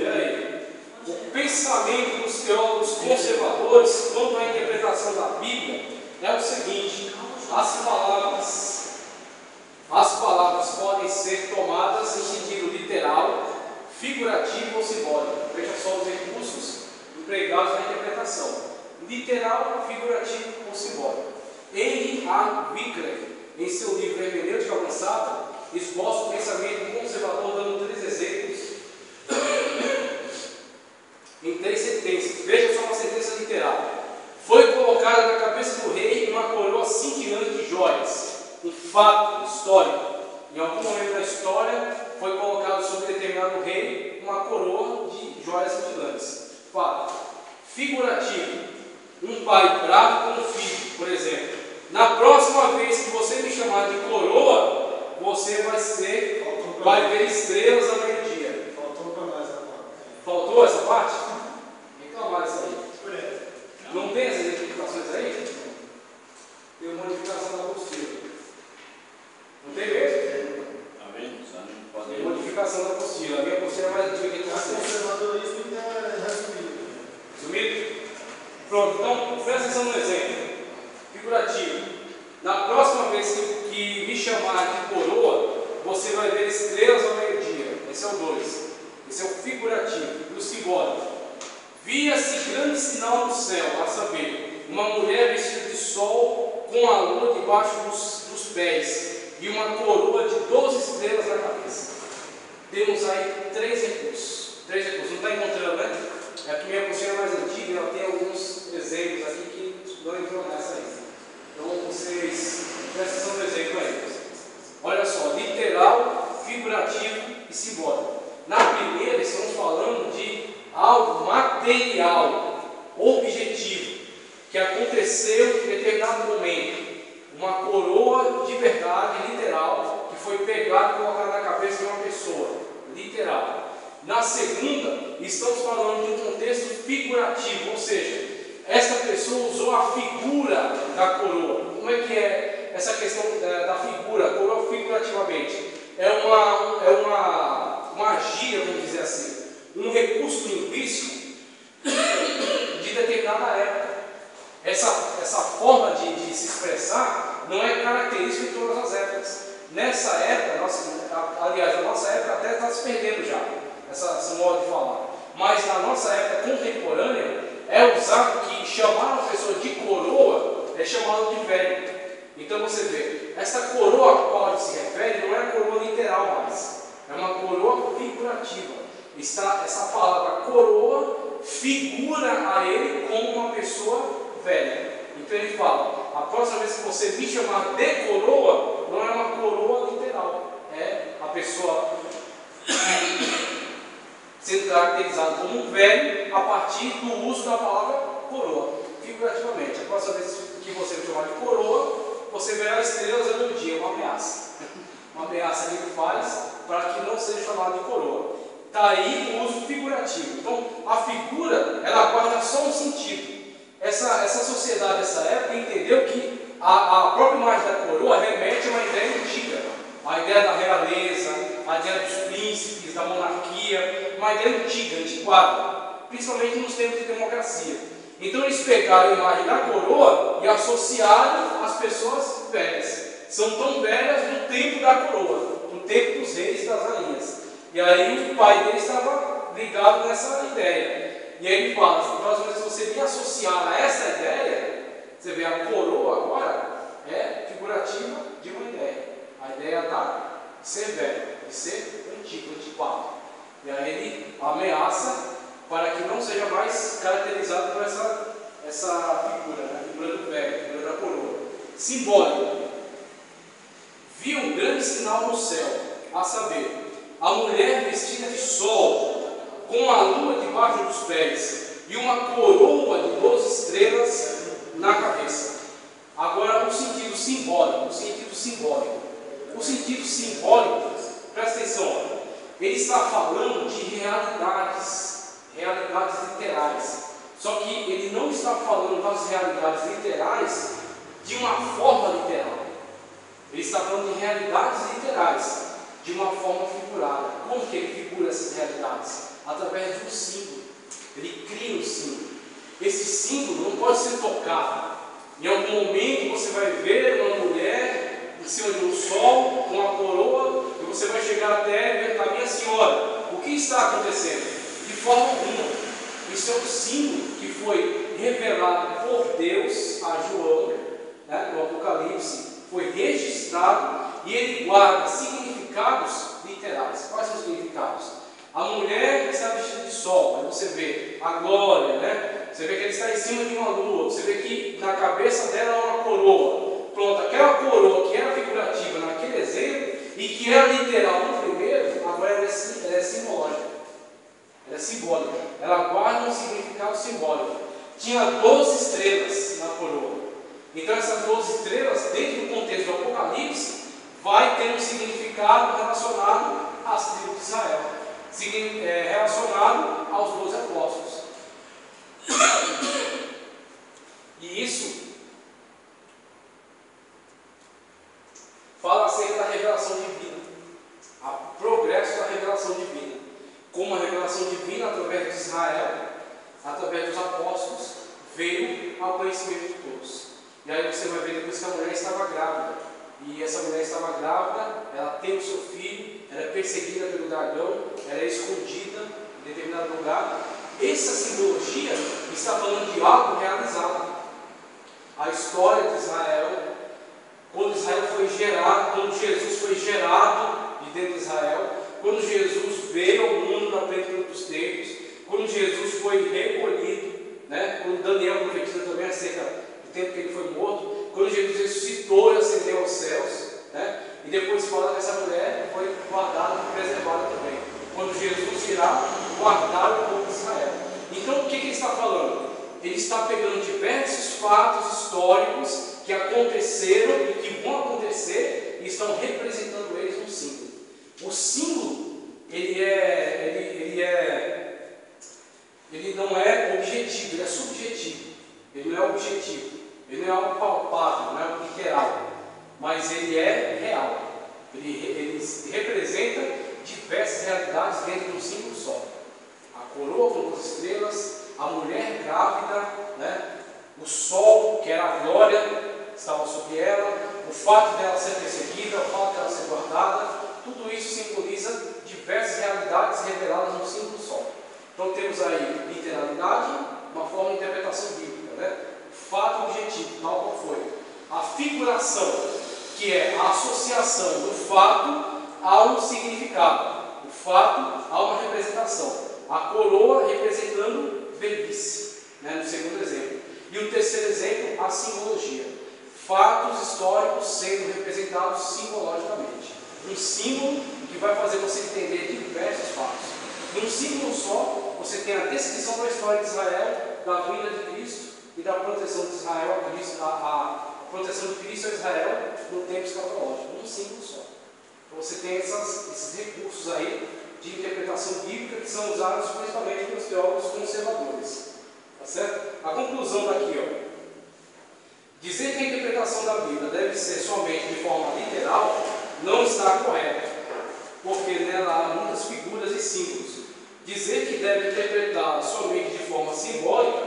Peraí. O pensamento dos teólogos conservadores quanto à interpretação da Bíblia é o seguinte: as palavras podem ser tomadas em sentido literal, figurativo ou simbólico. Veja só os recursos empregados na interpretação: literal, figurativo ou simbólico. Henry A. Wycliffe, em seu livro Hermenêutica Avançada, esboça o pensamento conservador dando 3 exemplos em 3 sentenças. Veja só uma sentença literal: foi colocada na cabeça do rei uma coroa cintilante de joias. Um fato histórico. Em algum momento da história foi colocado sobre determinado rei uma coroa de joias cintilantes. Fato. Figurativo: um pai bravo com um filho, por exemplo. Na próxima vez que você me chamar de coroa, você vai ver estrelas ao meio-dia. Faltou para nós agora. Faltou essa parte? Reclamar isso aí. Não tem essa explicação estrelas ao meio-dia. Esse é o 2. Esse é o figurativo. E o simbólico. Via-se grande sinal no céu, a saber, uma mulher vestida de sol com a lua debaixo dos pés e uma coroa de 12 estrelas na cabeça. Temos aí 3 recursos. 3 recursos. Não está encontrando, né? É que minha apostila é mais antiga e ela tem alguns exemplos aqui que não entrou nessa ainda. Então vocês prestem atenção no exemplo aí. Olha só, literal, figurativo e simbólico. Na primeira estamos falando de algo material, objetivo, que aconteceu em determinado momento. Uma coroa de verdade, literal, que foi pegada e colocada na cabeça de uma pessoa, literal. Na segunda, estamos falando de um contexto figurativo, ou seja, essa pessoa usou a figura da coroa. Como é que é essa questão da figura, coroa figurativamente? É uma gíria, vamos dizer assim, um recurso linguístico de determinada época. Essa forma de se expressar não é característica de todas as épocas. Nessa época, aliás, a nossa época até está se perdendo já, esse modo de falar. Mas na nossa época contemporânea, é usado que chamar uma pessoa de coroa é chamado de velho. Então você vê, essa coroa a qual ele se refere não é a coroa literal mais, é uma coroa figurativa. Essa palavra coroa figura a ele como uma pessoa velha. Então ele fala, a próxima vez que você me chamar de coroa, não é uma coroa literal, é a pessoa sendo caracterizada como um velho a partir do uso da palavra coroa, figurativamente. A próxima vez que você me chamar de coroa, você verá estrelas ao meio-dia, uma ameaça. Uma ameaça que ele faz para que não seja chamado de coroa. Está aí o uso figurativo. Então, a figura, ela guarda só um sentido. Essa sociedade dessa época entendeu que a própria imagem da coroa remete a uma ideia antiga. A ideia da realeza, a ideia dos príncipes, da monarquia, uma ideia antiga, antiquada, principalmente nos tempos de democracia. Então eles pegaram a imagem da coroa e associaram as pessoas velhas. São tão velhas no tempo da coroa, no tempo dos reis e das rainhas. E aí o pai dele estava ligado nessa ideia. E aí ele fala, se próxima vez você me associar a essa ideia, você vê a coroa agora é figurativa de uma ideia. A ideia de ser velho, de ser antigo, antiquado. E aí ele ameaça para que não seja mais caracterizado por essa figura, né? A figura do velho, a figura da coroa. Simbólico. Viu um grande sinal no céu, a saber, a mulher vestida de sol, com a lua debaixo dos pés, e uma coroa de 12 estrelas na cabeça. Agora o sentido simbólico, o sentido simbólico. O sentido simbólico, presta atenção, ele está falando de realidades literais. Só que ele não está falando das realidades literais de uma forma literal. Ele está falando de realidades literais de uma forma figurada. Como que ele figura essas realidades? Através de um símbolo. Ele cria um símbolo. Esse símbolo não pode ser tocado. Em algum momento você vai ver uma mulher em cima de um sol com uma coroa e você vai chegar até e perguntar, minha senhora, o que está acontecendo? De forma alguma. Isso é um símbolo que foi revelado por Deus a João, né, no Apocalipse, foi registrado e ele guarda significados literais. Quais são os significados? A mulher está vestida de sol, aí você vê a glória, né? Você vê que ele está em cima de uma lua, você vê que na cabeça dela há uma coroa. Pronto, aquela coroa que era figurativa naquele exemplo e que era literal no primeiro, agora ela é simbológica. Ela é simbólica. Ela guarda um significado simbólico. Tinha 12 estrelas na coroa. Então essas 12 estrelas, dentro do contexto do Apocalipse, vai ter um significado relacionado às tribos de Israel, relacionado aos 12 apóstolos. E isso fala acerca da revelação divina, o progresso da revelação divina, como a revelação divina através de Israel, através dos apóstolos, veio ao conhecimento de todos. E aí você vai ver depois que a mulher estava grávida. e essa mulher estava grávida, ela tem o seu filho, ela é perseguida pelo dragão, ela é escondida em determinado lugar. Essa simbologia está falando de algo realizado. A história de Israel, quando Israel foi gerado, quando Jesus foi gerado de dentro de Israel, quando Jesus veio ao mundo na plenitude dos tempos, quando Jesus foi recolhido, né? Quando Daniel profetiza também acerca do tempo que ele foi morto, quando Jesus ressuscitou e ascendeu aos céus, né? E depois fala que essa mulher foi guardada e preservada também, quando Jesus irá guardar o povo de Israel. Então o que ele está falando? Ele está pegando diversos fatos históricos que aconteceram e que vão acontecer e estão representando eles no símbolo. O símbolo, ele não é objetivo, ele é subjetivo. Ele não é objetivo, ele não é algo palpável, não é algo literal, mas ele é real. Ele representa diversas realidades dentro de um símbolo só. A coroa com duas estrelas, a mulher grávida, né? O sol, que era a glória, estava sobre ela, o fato dela ser perseguida, o fato dela ser guardada, tudo isso simboliza diversas realidades reveladas num símbolo só. Então temos aí literalidade, uma forma de interpretação bíblica, né? O fato objetivo, tal qual foi. A figuração, que é a associação do fato a um significado, o fato a uma representação. A coroa representando velhice, né, no segundo exemplo. E o terceiro exemplo, a simbologia. Fatos históricos sendo representados simbologicamente. Um símbolo que vai fazer você entender diversos fatos. Num símbolo só, você tem a descrição da história de Israel, da vinda de Cristo e da proteção de Israel a Cristo, a proteção de Cristo a Israel no tempo escatológico. Num símbolo só. Então você tem esses recursos aí de interpretação bíblica que são usados principalmente pelos teólogos conservadores. Tá certo? A conclusão daqui, ó. Dizer que a interpretação da Bíblia deve ser somente de forma literal não está correto, porque nela há muitas figuras e símbolos. Dizer que deve interpretar somente de forma simbólica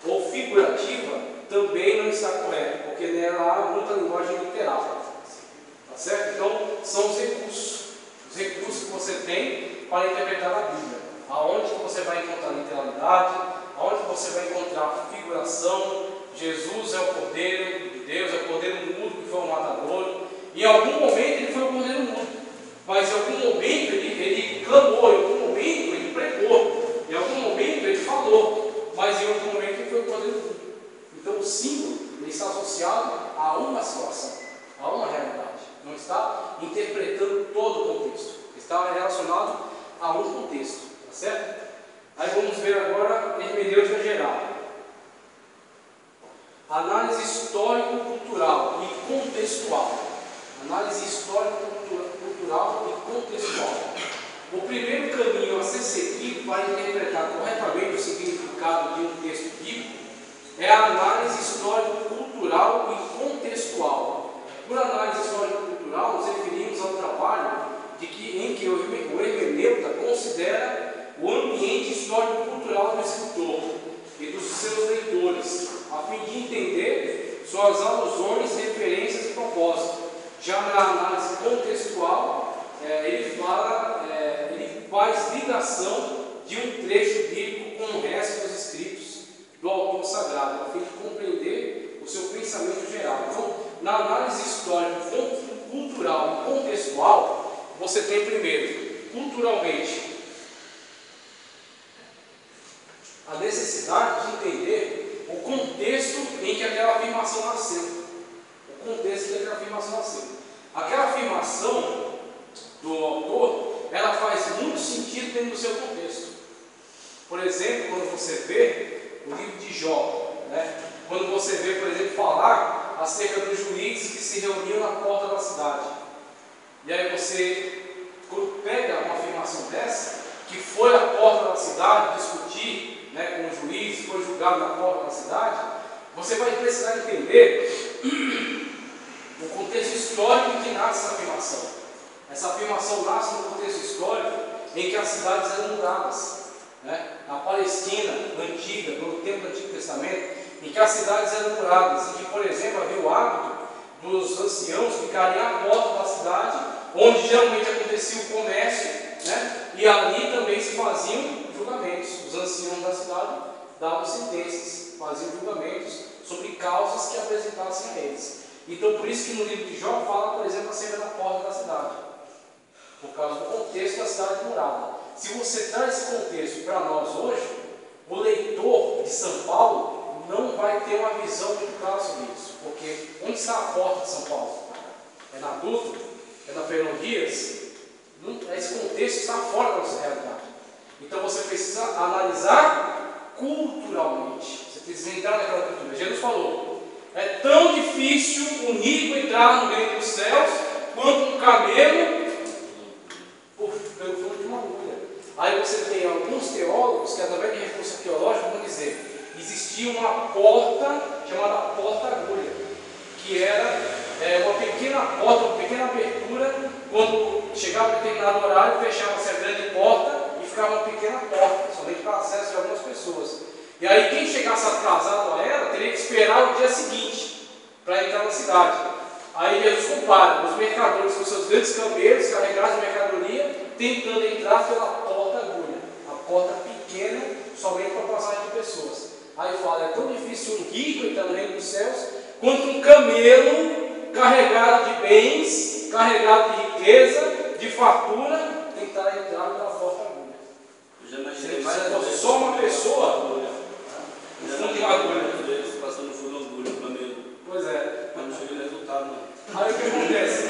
ou figurativa também não está correto, porque nela há muita linguagem literal. Tá certo? Então, são os recursos que você tem para interpretar a Bíblia. Aonde que você vai encontrar literalidade, aonde que você vai encontrar figuração. Jesus é o Cordeiro de Deus, é o Cordeiro mudo que foi um matador. Em algum momento ele foi o Cordeiro mudo, mas em algum momento ele clamou, em algum momento ele pregou, em algum momento ele falou, mas em outro momento ele foi o Cordeiro mudo. Então o símbolo ele está associado a uma situação, a uma realidade. Não está interpretando todo o contexto, está relacionado a um contexto, tá certo? Aí vamos ver agora a hermenêutica geral. Análise histórico-cultural e contextual. Análise histórico-cultural e contextual. O primeiro caminho a ser seguido para interpretar corretamente o significado de um texto bíblico é a análise histórico-cultural e contextual. Por análise histórico-cultural, nos referimos ao trabalho em que o hermeneuta considera o ambiente histórico-cultural do escritor e dos seus leitores, a fim de entender suas alusões, referências e propósitos. Já na análise contextual, ele faz ligação de um trecho bíblico com o resto dos escritos do autor sagrado, a fim de compreender o seu pensamento geral. Então, na análise histórica, cultural e contextual, você tem primeiro, culturalmente, a necessidade de entender o contexto em que aquela afirmação nasceu. O contexto em que aquela afirmação nasceu. Aquela afirmação do autor, ela faz muito sentido dentro do seu contexto. Por exemplo, quando você vê o livro de Jó, né? Quando você vê, por exemplo, falar acerca dos juízes que se reuniam na porta da cidade. E aí você, quando pega uma afirmação dessa, que foi à porta da cidade discutir, né, com o juiz, foi julgado na porta da cidade, você vai precisar entender o contexto histórico que nasce essa afirmação. Essa afirmação nasce no contexto histórico em que as cidades eram mudadas. Né? Na Palestina antiga, no tempo do Antigo Testamento, em que as cidades eram muradas, em que, por exemplo, havia o hábito dos anciãos ficariam à porta da cidade, onde geralmente acontecia o comércio, né? E ali também se faziam julgamentos. Os anciãos da cidade davam sentenças, faziam julgamentos sobre causas que apresentassem a eles. Então, por isso que no livro de Jó fala, por exemplo, acerca da porta da cidade, por causa do contexto da cidade morada. Se você traz esse contexto para nós hoje, o leitor de São Paulo não vai ter uma visão muito clara sobre isso, porque onde está a porta de São Paulo? É na Dutra? É na Fernão Dias? Esse contexto está fora da nossa realidade. Então você precisa analisar culturalmente. Você precisa entrar naquela cultura. Jesus falou: é tão difícil um rico entrar no reino dos céus quanto um camelo pelo fundo de uma agulha. Aí você tem alguns teólogos que, através de recursos arqueológicos, vão dizer: existia uma porta chamada porta-agulha, que era uma pequena porta, uma pequena abertura. Quando chegava um determinado horário, fechava-se a grande porta e ficava uma pequena porta, somente para acesso de algumas pessoas. E aí quem chegasse atrasado a ela teria que esperar o dia seguinte para entrar na cidade. Aí Jesus compara os mercadores com seus grandes camelos carregados de mercadoria, tentando entrar pela porta-agulha, a porta pequena, somente para passagem de pessoas. Aí fala: é tão difícil um rico entrar no reino dos céus quanto um camelo carregado de bens, carregado de riqueza, de fartura, tentar entrar pela porta-agulha. Eu já imaginei Se mais fosse só uma pessoa, no fundo de uma agulha, às vezes, passando no fundo de uma agulha, o camelo. pois é. Mas não chega no resultado, não. Aí o que acontece?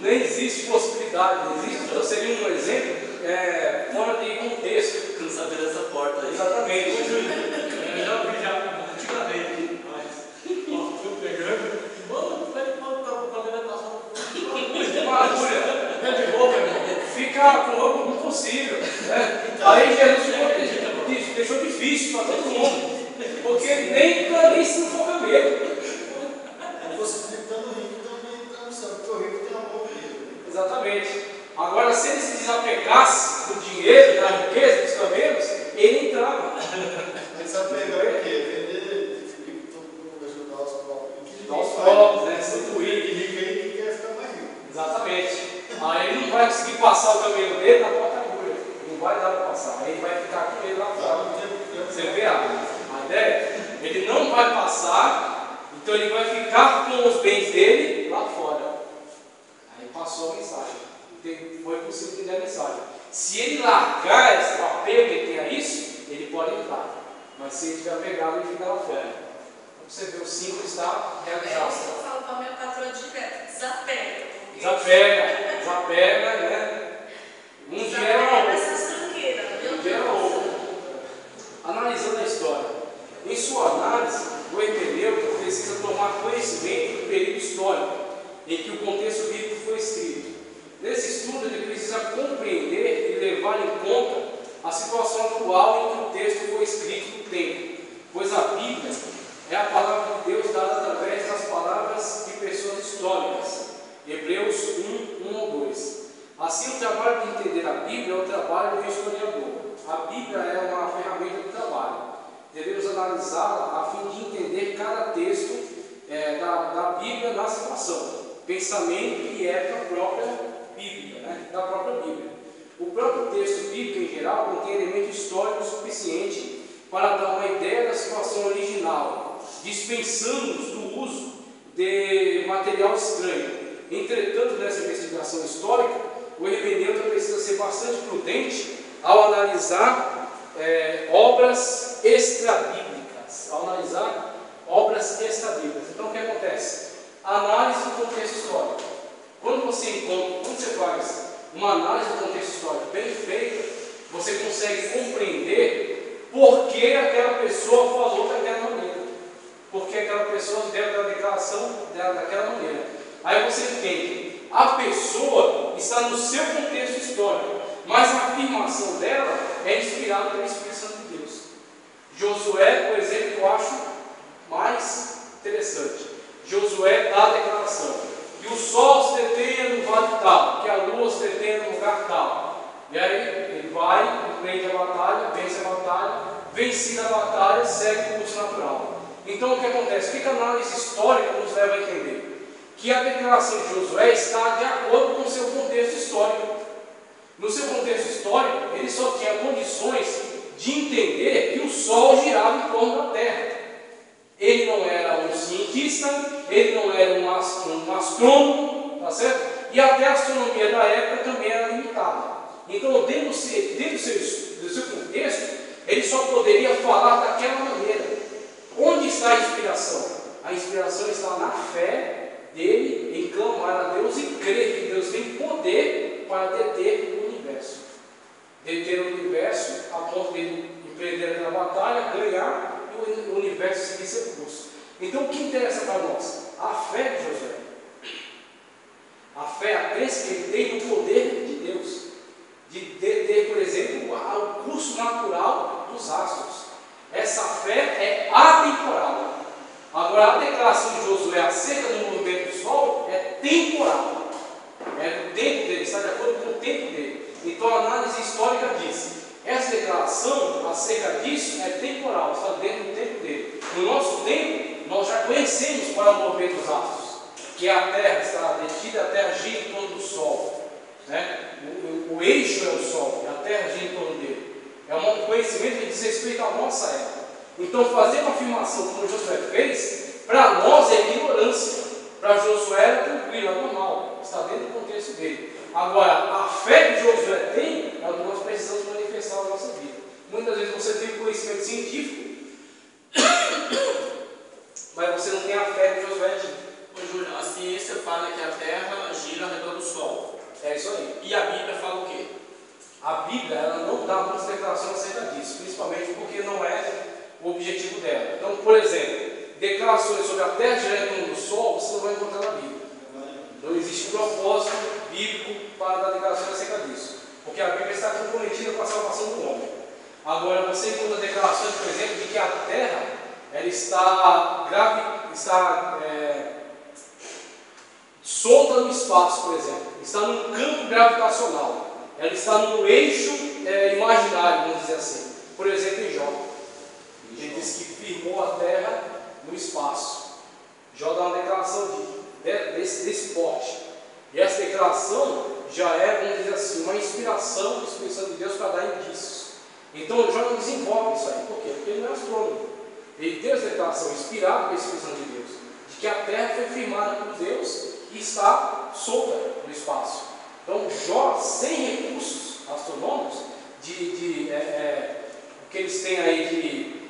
Nem existe possibilidade, não existe. Então seria um exemplo fora de contexto. Não saber dessa porta aí. Exatamente. Eu já vi antigamente, mas estou pegando. Mano, como é que pode estar com o cabelo passando? Uma agulha. É de roupa, irmão. Fica com roupa impossível. Né? Aí Jesus deixou difícil para todo mundo. Porque nem se for camelo. Você estando rico também está no céu, porque o rico tem amor mesmo. Exatamente. Agora, se ele se desapegasse do dinheiro, da riqueza, dos camelos, ele entrava. Ele sabe pegar o quê? Vender, ajudar os pobres. Aos pobres, né? Instituir. E rico aí que quer ficar mais rico. Exatamente. Aí ele não vai conseguir passar o camelo dele na porta-agulha. Não vai dar para passar. Aí ele vai ficar com ele lá fora. Você vê a ideia? Ele não vai passar, então ele vai ficar com os bens dele lá fora. Aí passou a mensagem. Foi possível entender a mensagem. Se ele largar esse apego que ele tem a isso, ele pode entrar. Mas se ele estiver apegado, ele fica lá fora. Então você vê, o símbolo está realizado. Eu falo para a minha patroa direto: desapega. Desapega, né? Um dia era uma Essas tranqueiras, meu Deus. Analisando a história. Em sua análise, o hermeneuta precisa tomar conhecimento do período histórico em que o contexto bíblico foi escrito. Nesse estudo, ele precisa compreender e levar em conta a situação atual em que o texto foi escrito no tempo, pois a Bíblia é a palavra de Deus dada através das palavras de pessoas históricas. Hebreus 1 ou 2. Assim, o trabalho de entender a Bíblia é o trabalho do historiador. A Bíblia é uma ferramenta de trabalho. Devemos analisá-la a fim de entender cada texto da Bíblia na situação, pensamento e ética própria bíblica, né? Da própria Bíblia. O próprio texto bíblico, em geral, contém elemento histórico suficiente para dar uma ideia da situação original, dispensando-nos do uso de material estranho. Entretanto, nessa investigação histórica, o hermeneuta precisa ser bastante prudente ao analisar obras extrabíblicas. Então, o que acontece? Análise do contexto histórico. Quando você faz uma análise do contexto histórico bem feita, você consegue compreender por que aquela pessoa falou daquela maneira, por que aquela pessoa deu aquela declaração daquela maneira. Aí você entende, a pessoa está no seu contexto histórico, mas a afirmação dela é inspirada pelo Espírito Santo de Deus. Josué, por exemplo, eu acho mais interessante. Josué dá a declaração que o sol se detenha no vale tal, que a lua se detenha no lugar tal. E aí ele vai, empreende a batalha, vence a batalha, vencida a batalha, segue o curso natural. Então o que acontece? O que a análise histórica nos nos leva a entender que a declaração de Josué está de acordo com o seu contexto histórico. No seu contexto histórico, ele só tinha condições de entender que o Sol girava em torno da Terra. Ele não era um cientista, ele não era um astrônomo, tá certo? E até a astronomia da época também era limitada. Então, dentro do seu contexto, ele só poderia falar daquela maneira. Onde está a inspiração? A inspiração está na fé dele em clamar a Deus e crer que Deus tem poder para deter o universo. Deter o universo a ponto de ele empreender aquela batalha, ganhar e o universo seguir seu curso. Então, o que interessa para nós? A fé de Josué. A fé, a crença que ele tem no poder de Deus. De ter, por exemplo, o curso natural dos astros. Essa fé é atemporal. Agora, a declaração de Josué acerca do movimento do Sol é temporal. É do tempo dele, está de acordo com o tempo dele. Então, a análise histórica diz: essa declaração acerca disso é temporal, está dentro do tempo dele. No nosso tempo, nós já conhecemos qual é o movimento dos astros, que a Terra está detida, a Terra gira em torno do Sol. Né? O eixo é o Sol, e a Terra gira em torno dele. É um conhecimento que diz respeito à nossa época. Então, fazer uma afirmação como Josué fez, para nós é ignorância. Para Josué era tranquilo, é normal, está dentro do contexto dele. Agora, a fé que Josué tem é o que nós precisamos manifestar na nossa vida. Muitas vezes você tem conhecimento científico, mas você não tem a fé que Josué tinha. Ô Júlio, a ciência fala que a Terra gira ao redor do Sol. É isso aí. E a Bíblia fala o quê? A Bíblia ela não dá muitas declarações acerca disso, principalmente porque não é o objetivo dela. Então, por exemplo, declarações sobre a Terra girando em torno do Sol, você não vai encontrar na Bíblia. Não existe propósito bíblico para dar declarações acerca disso, porque a Bíblia está comprometida com a salvação do homem. Agora, você encontra declarações, por exemplo, de que a Terra ela está solta no espaço, por exemplo, está num campo gravitacional, ela está num eixo imaginário, vamos dizer assim. Por exemplo, em Jó, ele diz que firmou a Terra no espaço. Jó dá uma declaração desse porte. E essa declaração já é, vamos dizer assim, uma inspiração do Espírito Santo de Deus para dar indícios. Então Jó não desenvolve isso aí. Por quê? Porque ele não é astrônomo. Ele deu essa declaração inspirada pelo Espírito Santo de Deus, de que a Terra foi firmada por Deus e está solta no espaço. Então Jó, sem recursos astronômicos, o que eles têm aí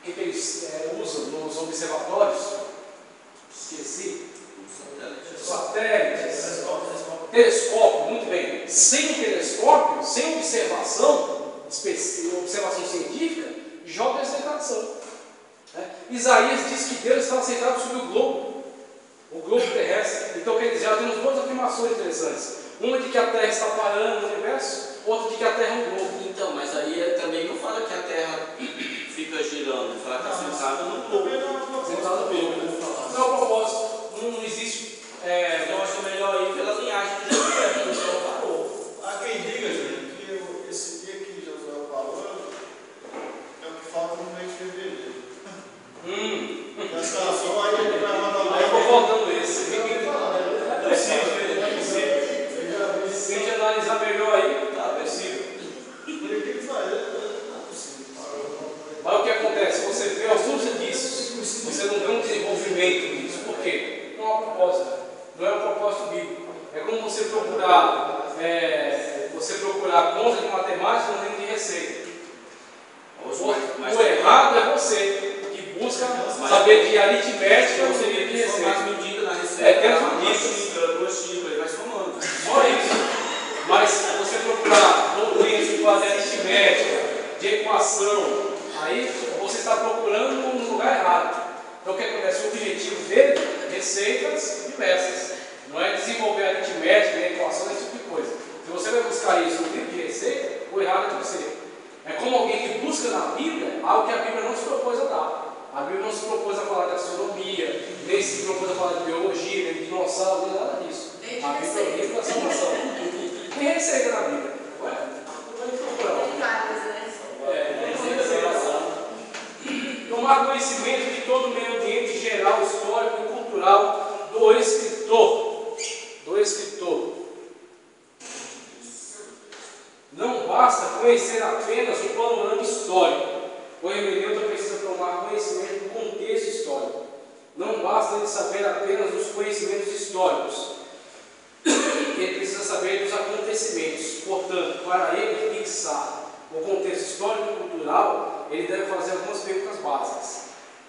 o que eles usam nos observatórios, esqueci, satélites, telescópio, muito bem. Sem telescópio, sem observação científica, Jó tem essa declaração. Isaías diz que Deus está sentado sobre o globo terrestre. Então, quer dizer, já temos duas afirmações interessantes. Uma de que a Terra está parando no universo, outra de que a Terra é um globo. Então, mas aí também não fala que a Terra fica girando, fala que está sentada no globo. Sentado no globo. Não é o propósito. Não existe. Então, acho melhor ir pela linhagem de Josué, que o Senhor falou. Há quem diga, gente, que esse dia que Josué falou é o que falta no mês de fevereiro. Essa ação aí ele vai mandar. Aí eu vou voltando esse. É possível. Se a gente analisar melhor aí, tá, é possível. Mas o que acontece? Você vê alguns indícios, você não vê um desenvolvimento nisso. Por quê? Não há propósito. Não é um propósito bíblico. É como você procurar conta de matemática no livro de receita. O errado é você que busca saber de aritmética no livro de receita. Mais medida na receita. Dentro disso. Ele vai somando. Só isso. Mas se você procurar doutrinas de fazer aritmética, de equação, aí você está procurando no lugar errado. Então o que acontece? O objetivo dele é receitas diversas. Não é desenvolver aritmética, nem equação, esse tipo de coisa. Se você vai buscar isso no livro de receita, o errado é você. É como alguém que busca na Bíblia algo que a Bíblia não se propôs a dar. A Bíblia não se propôs a falar de astronomia, nem se propôs a falar de biologia, nem de dinossauro, nem nada disso. A Bíblia é o livro da salvação. Tem receita na Bíblia. Ué? Tomar conhecimento de todo o meio ambiente geral, histórico e cultural cultural do escritor. Não basta conhecer apenas o panorama histórico. O hermeneuta precisa tomar conhecimento do contexto histórico. Não basta ele saber apenas dos conhecimentos históricos. Ele precisa saber dos acontecimentos. Portanto, para ele fixar o contexto histórico e cultural, ele deve fazer algumas perguntas básicas.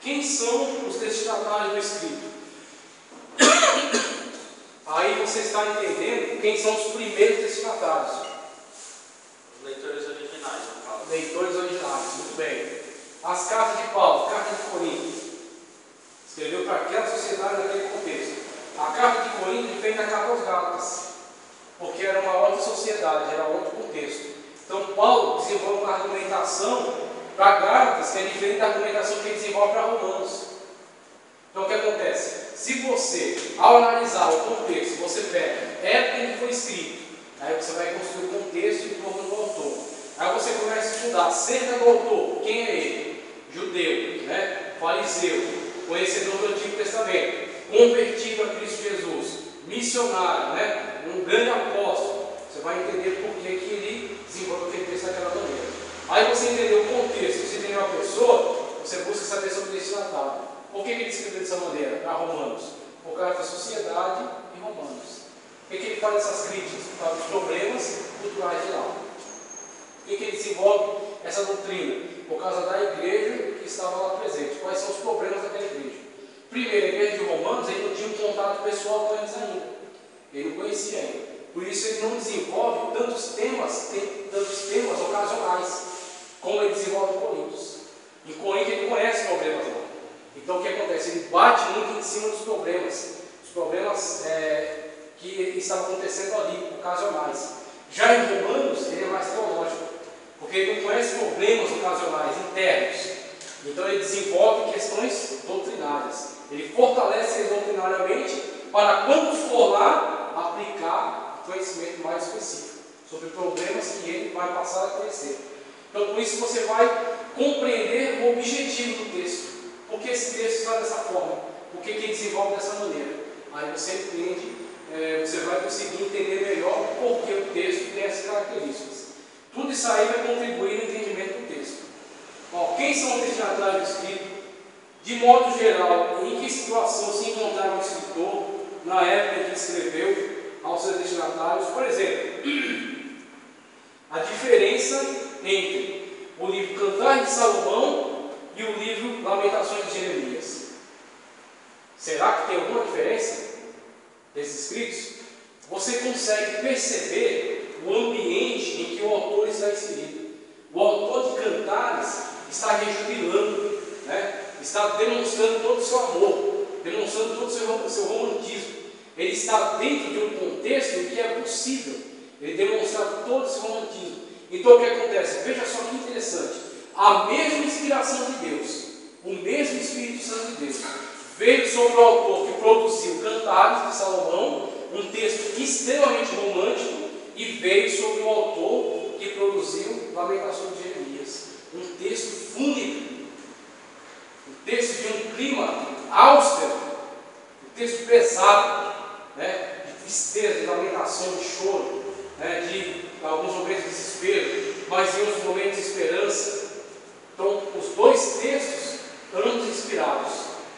Quem são os destinatários do escrito? Aí você está entendendo quem são os primeiros destinatários. Os leitores originais, no caso. Leitores originais, muito bem. As cartas de Paulo, carta de Corinto, escreveu para aquela sociedade, naquele contexto. A carta de Corinto vem da carta aos Gálatas, porque era uma outra sociedade, era outro contexto. Então Paulo desenvolve uma argumentação para Gálatas que é diferente da argumentação que ele desenvolve para Romanos. Então o que acontece? Se você, ao analisar o contexto, você pega época em que foi escrito, aí você vai construir o contexto em torno do autor. Aí você começa a estudar acerca do autor. Quem é ele? Judeu, né? Fariseu, conhecedor do Antigo Testamento, convertido a Cristo Jesus, missionário, né? Um grande apóstolo. Você vai entender por que ele desenvolve aquele texto daquela maneira. Aí você entendeu o contexto, você entendeu a pessoa, você busca saber sobre o destinatário. Por que ele escreveu dessa maneira para Romanos? Por causa da sociedade em Romanos. Por que ele faz essas críticas? Por causa dos problemas culturais de lá. Por que ele desenvolve essa doutrina? Por causa da igreja que estava lá presente. Quais são os problemas daquela igreja? Primeiro, a igreja de Romanos, ele não tinha um contato pessoal com eles ainda. Ele não conhecia ainda. Por isso ele não desenvolve tantos temas ocasionais, como ele desenvolve em Coríntios. Em Corinto ele conhece os problemas lá. Então o que acontece? Ele bate muito em cima dos problemas. Os problemas que estavam acontecendo ali, ocasionais. Já em Romanos, ele é mais teológico, porque ele não conhece problemas ocasionais, internos. Então ele desenvolve questões doutrinárias. Ele fortalece eles doutrinariamente para, quando for lá, aplicar conhecimento mais específico sobre problemas que ele vai passar a conhecer. Então, com isso, você vai compreender o objetivo do texto. Por que esse texto está dessa forma? Por que ele desenvolve dessa maneira? Aí você entende, você vai conseguir entender melhor por que o texto tem essas características. Tudo isso aí vai contribuir no entendimento do texto. Bom, quem são os destinatários do escrito? De modo geral, em que situação se encontrava o escritor na época em que escreveu aos seus destinatários? Por exemplo, a diferença entre o livro Cantares de Salomão e o livro Lamentações de Jeremias. Será que tem alguma diferença desses escritos? Você consegue perceber o ambiente em que o autor está inserido. O autor de Cantares está rejubilando, né? Está demonstrando todo o seu amor, demonstrando todo o seu romantismo. Ele está dentro de um contexto em que é possível ele demonstrar todo o seu romantismo. Então o que acontece? Veja só que interessante. A mesma inspiração de Deus, o mesmo Espírito Santo de Deus, veio sobre o autor que produziu Cantares de Salomão, um texto extremamente romântico, e veio sobre o autor que produziu Lamentações de Jeremias, um texto fúnebre, um texto de um clima austero, um texto pesado, né, de tristeza, de lamentação, de choro, né, de alguns momentos de desespero, mas em outros momentos de esperança. Então, os dois textos, ambos inspirados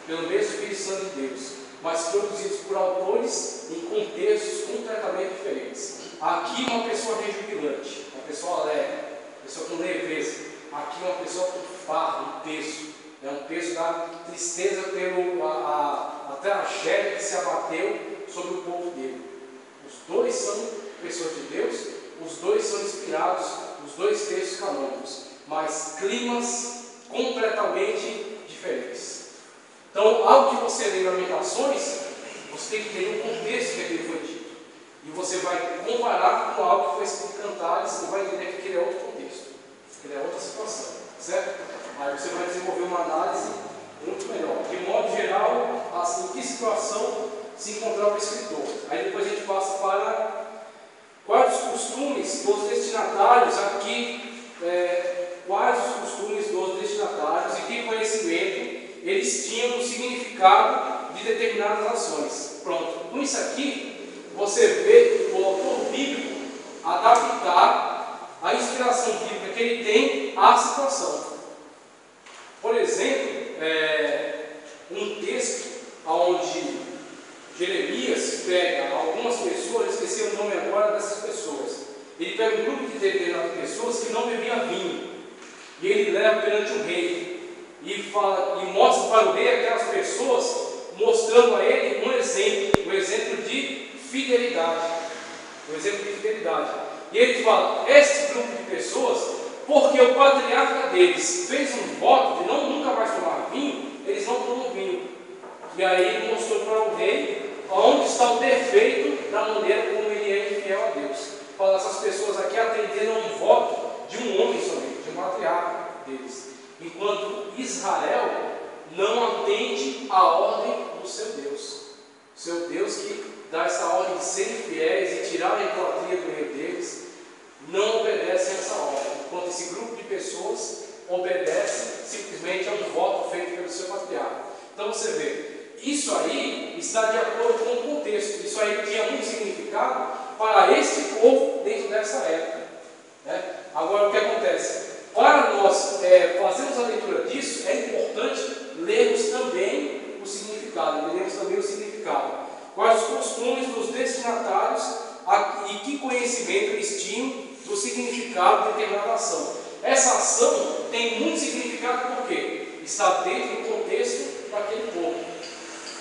pelo mesmo Espírito Santo de Deus, mas produzidos por autores em contextos completamente diferentes. Aqui uma pessoa rejubilante, uma pessoa alegre, uma pessoa com leveza. Aqui uma pessoa com fardo, um peso. É um peso da tristeza pela tragédia que se abateu sobre o povo dele. Os dois são pessoas de Deus, os dois são inspirados, os dois textos canônicos, mas climas completamente diferentes. Então, algo que você lê em Lamentações, você tem que ter um contexto que aquilo foi dito. E você vai comparar com algo que foi escrito em Cantares e vai entender que aquele é outro contexto, que ele é outra situação, certo? Aí você vai desenvolver uma análise muito melhor. De modo geral, assim, em que situação se encontrava o escritor? Aí depois a gente passa para quais os costumes dos destinatários aqui, quais os costumes dos destinatários e que conhecimento eles tinham no significado de determinadas ações. Pronto. Com isso aqui, você vê o autor bíblico adaptar a inspiração bíblica que ele tem à situação. Por exemplo, um texto onde Jeremias pega algumas pessoas, esqueci o nome agora dessas pessoas. Ele pega um grupo de determinadas pessoas que não bebiam vinho, e ele leva perante o rei e fala, e mostra para o rei aquelas pessoas, mostrando a ele um exemplo de fidelidade. Um exemplo de fidelidade. E ele fala, esse grupo de pessoas, porque o patriarca deles fez um voto de nunca mais tomar vinho, eles não tomam vinho. E aí ele mostrou para o rei onde está o defeito da maneira como ele é infiel a Deus. Fala, essas pessoas aqui atenderam um voto de um homem somente, de um patriarca deles. Enquanto Israel não atende a ordem do seu Deus. Seu Deus que dá essa ordem de serem fiéis e tirar a idolatria do meio deles, não obedece a essa ordem. Enquanto esse grupo de pessoas obedece simplesmente a um voto feito pelo seu patriarca. Então você vê, isso aí está de acordo com o contexto. Isso aí tinha muito significado para este povo dentro dessa época. Né? Agora o que acontece? Para nós fazermos a leitura disso, é importante lermos também o significado. Lermos também o significado. Quais os costumes dos destinatários e que conhecimento eles tinham do significado de determinada ação. Essa ação tem muito significado porque está dentro do contexto daquele povo.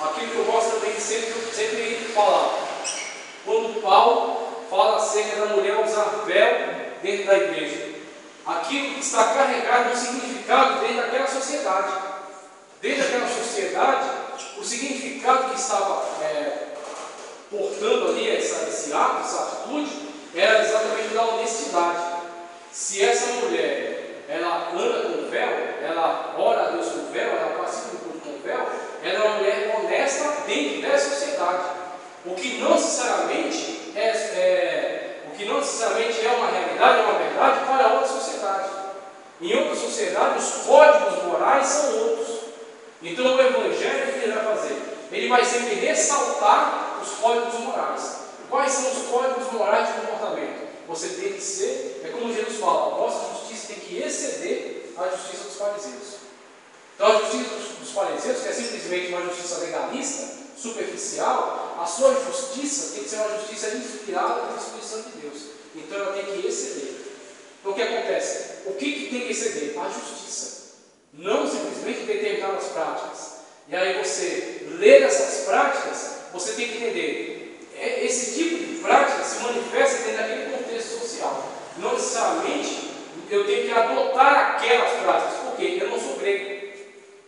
Aquilo que eu gosto também de sempre falar. Quando Paulo fala acerca da mulher usar véu dentro da igreja, aquilo que está carregado de um significado dentro daquela sociedade. Dentro daquela sociedade, o significado que estava portando ali esse ato, essa atitude, era exatamente da honestidade. Se essa mulher, ela anda com véu, ela ora a Deus com véu, ela participa do culto com véu, ela é uma mulher honesta dentro dessa sociedade. O que não necessariamente é uma realidade, é uma verdade para outra sociedade. Em outra sociedade, os códigos morais são outros. Então o Evangelho, o que ele vai fazer? Ele vai sempre ressaltar os códigos morais. Quais são os códigos morais de comportamento? Você tem que ser, é como Jesus fala, a vossa justiça tem que exceder a justiça dos fariseus. Então a justiça dos fariseus, que é simplesmente uma justiça legalista, superficial, a sua justiça tem que ser uma justiça inspirada pelo Espírito Santo de Deus. Então ela tem que exceder. Então o que acontece? O que tem que exceder? A justiça. Não simplesmente determinadas práticas. E aí você ler essas práticas, você tem que entender. Esse tipo de prática se manifesta dentro daquele contexto social. Não necessariamente eu tenho que adotar aquelas práticas. Por quê? Eu não sou grego.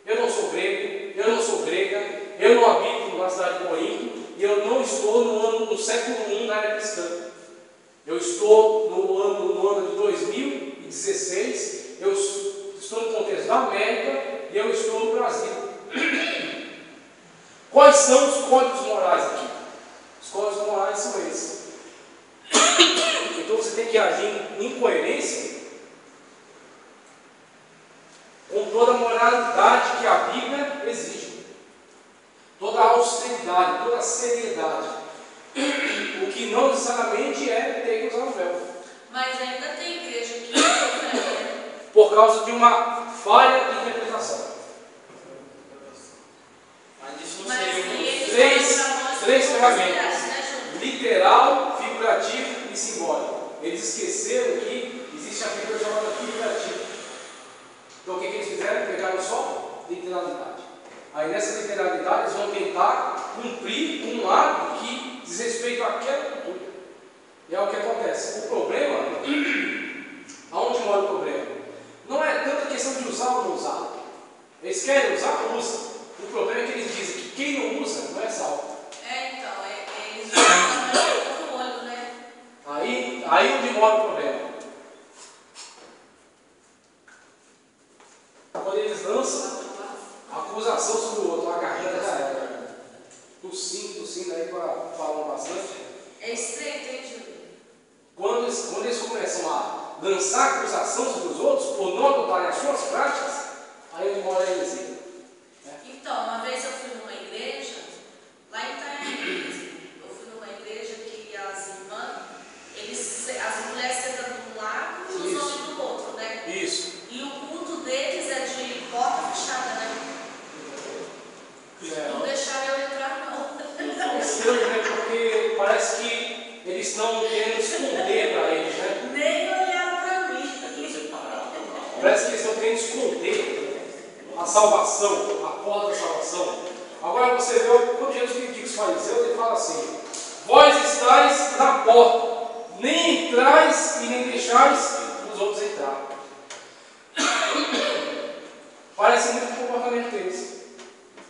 Eu não sou grego, eu não sou grega, eu não habito na cidade de Corinto e eu não estou no século I na era cristã. Eu estou no ano de 2016, eu estou no contexto da América e eu estou no Brasil. Quais são os códigos morais aqui? Os códigos morais são esses. Então você tem que agir em coerência com toda a moralidade que a Bíblia exige. Toda a austeridade, toda a seriedade. O que não necessariamente é ter que usar o véu. Mas ainda tem igreja que não sofre. Por causa de uma falha de interpretação. Mas isso não Mas seria Três ferramentas: literal, figurativo e simbólico. Eles esqueceram que existe a figura chamada figurativa. Então o que eles fizeram? Pegaram só literalidade. Aí nessa literalidade eles vão tentar cumprir um ato que diz respeito àquela cultura. E é o que acontece. O problema, aonde mora o problema? Não é tanta questão de usar ou não usar. Eles querem usar, usa. O problema é que eles dizem que quem não usa não é salvo. Eles usam o olho, né? Aí onde mora o problema. Quando eles lançam acusação sobre o outro, a garganta já era. Tossindo aí falam bastante. É estreito, hein, Júlio? Quando eles começam a lançar acusação sobre os outros, por não adotarem as suas práticas, aí onde mora a heresia. Então, uma vez eu fui numa igreja estão querendo esconder para eles, né? Nem olharam para mim. Parece que eles estão querendo esconder a salvação, a porta da salvação. Agora você vê quando Jesus critica os fariseus, ele fala assim: vós estáis na porta, nem entrais e nem deixais os outros entrar. Parece muito o comportamento deles.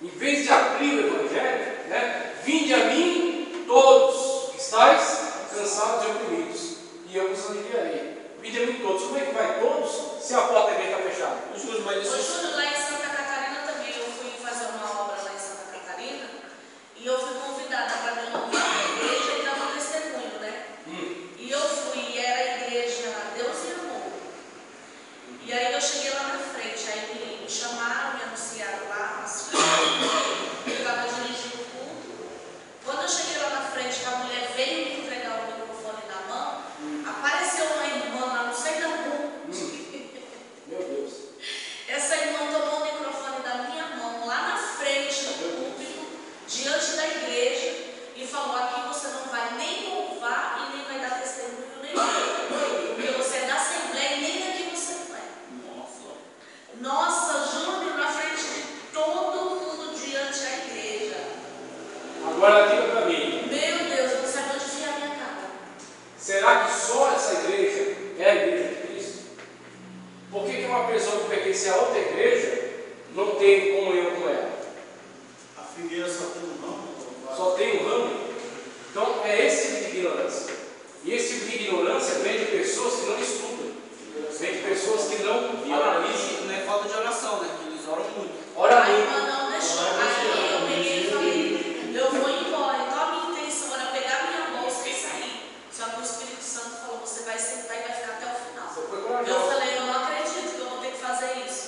Em vez de abrir o Evangelho, né? Vinde a mim todos que estáis cansados e oprimidos, e eu vos aliviarei. Vinde a mim todos. Como é que vai todos se a porta também está fechada? Ô Júlio, lá em Santa Catarina também, eu fui fazer uma obra lá em Santa Catarina e eu fui convidada para me honrar na igreja e dar um testemunho, né? E eu fui, e era a igreja Deus e Amor. E aí eu cheguei lá na frente, aí me chamaram, me anunciaram lá, eu estava dirigindo o culto. Quando eu cheguei lá na frente, que a mulher veio me entregar o microfone na mão, apareceu uma irmã lá, não sei da onde. Meu Deus. Essa irmã tomou o microfone da minha mão lá na frente do púlpito, diante da igreja, e falou: aqui você não vai nem louvar e nem vai dar testemunho nenhum, porque você é da Assembleia e nem daqui você não é. Nossa, Júnior, na frente de todo mundo diante da igreja. Agora diga para mim: Meu Deus, eu não sabia onde enfiar a minha cara. será que só essa igreja é a igreja de Cristo? Por que uma pessoa que pertence a outra igreja não tem comunhão com ela? A figueira só tem um ramo. Só tem um ramo? Então é esse tipo de ignorância. E esse tipo de ignorância vem de pessoas que não estudam, vem de pessoas que não analisam. Não é falta de oração, né? Porque eles oram muito. Ora Aí muito. a irmã não deixou. Aí eu peguei e falei: eu vou embora. Então a minha intenção era pegar minha bolsa e sair. Só que o Espírito Santo falou: você vai sentar e vai ficar até o final. Você foi Eu corajosa. falei: eu não acredito que eu vou ter que fazer isso.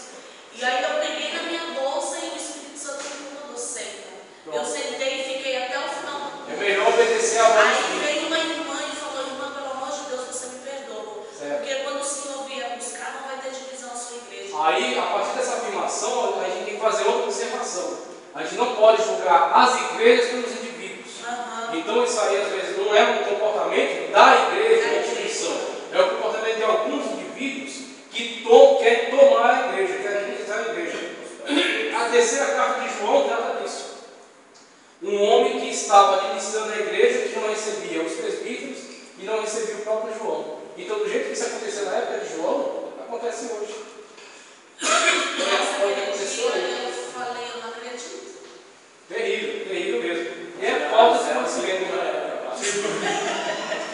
E aí eu peguei na minha bolsa e o Espírito Santo me mandou: senta. Eu sentei e fiquei até o final do culto. É melhor obedecer a voz de Aí Deus. veio uma irmã e falou: irmã, pelo amor de Deus, você me perdoa. Certo. Porque quando o Senhor vier buscar, não vai ter divisão na sua igreja. Aí, a partir dessa afirmação, a gente tem que fazer outra observação. A gente não pode julgar as igrejas pelos indivíduos. Então, isso aí, às vezes, não é um comportamento da igreja, da instituição. É o comportamento de alguns indivíduos que querem tomar a igreja, querem administrar a igreja. A terceira carta de João trata disso. Um homem que estava administrando a igreja, que não recebia os presbíteros e não recebia o próprio João. Então, do jeito que isso aconteceu na época de João, acontece hoje. Essa Pode acontecer dia aí. eu falei: eu não acredito. Terrível, terrível mesmo. E é falta de conhecimento, né?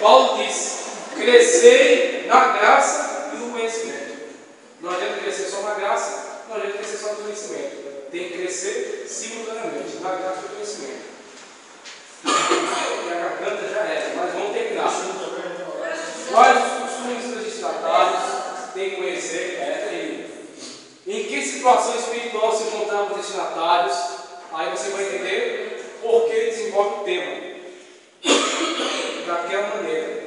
Paulo diz: crescei na graça e no conhecimento. Não adianta crescer só na graça, não adianta crescer só no conhecimento. Tem que crescer simultaneamente, na graça e no conhecimento. E a garganta já era, mas vamos terminar. Quais os costumes dos destinatários? Tem que conhecer, é terrível. Em que situação espiritual se encontravam os destinatários? Aí você vai entender por que desenvolve o tema daquela maneira.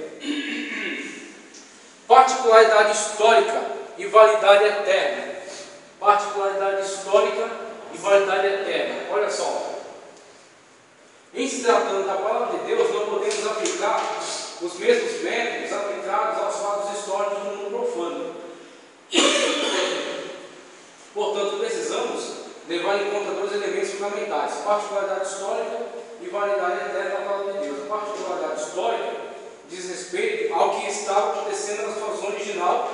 Particularidade histórica e validade eterna. Particularidade histórica e validade eterna. Olha só. Em se tratando da palavra de Deus, não podemos aplicar os mesmos métodos aplicados aos fatos históricos do mundo profano. Portanto, precisamos levar em conta dois elementos fundamentais: particularidade histórica e validade eterna da palavra de Deus. A particularidade histórica diz respeito ao que estava acontecendo na situação original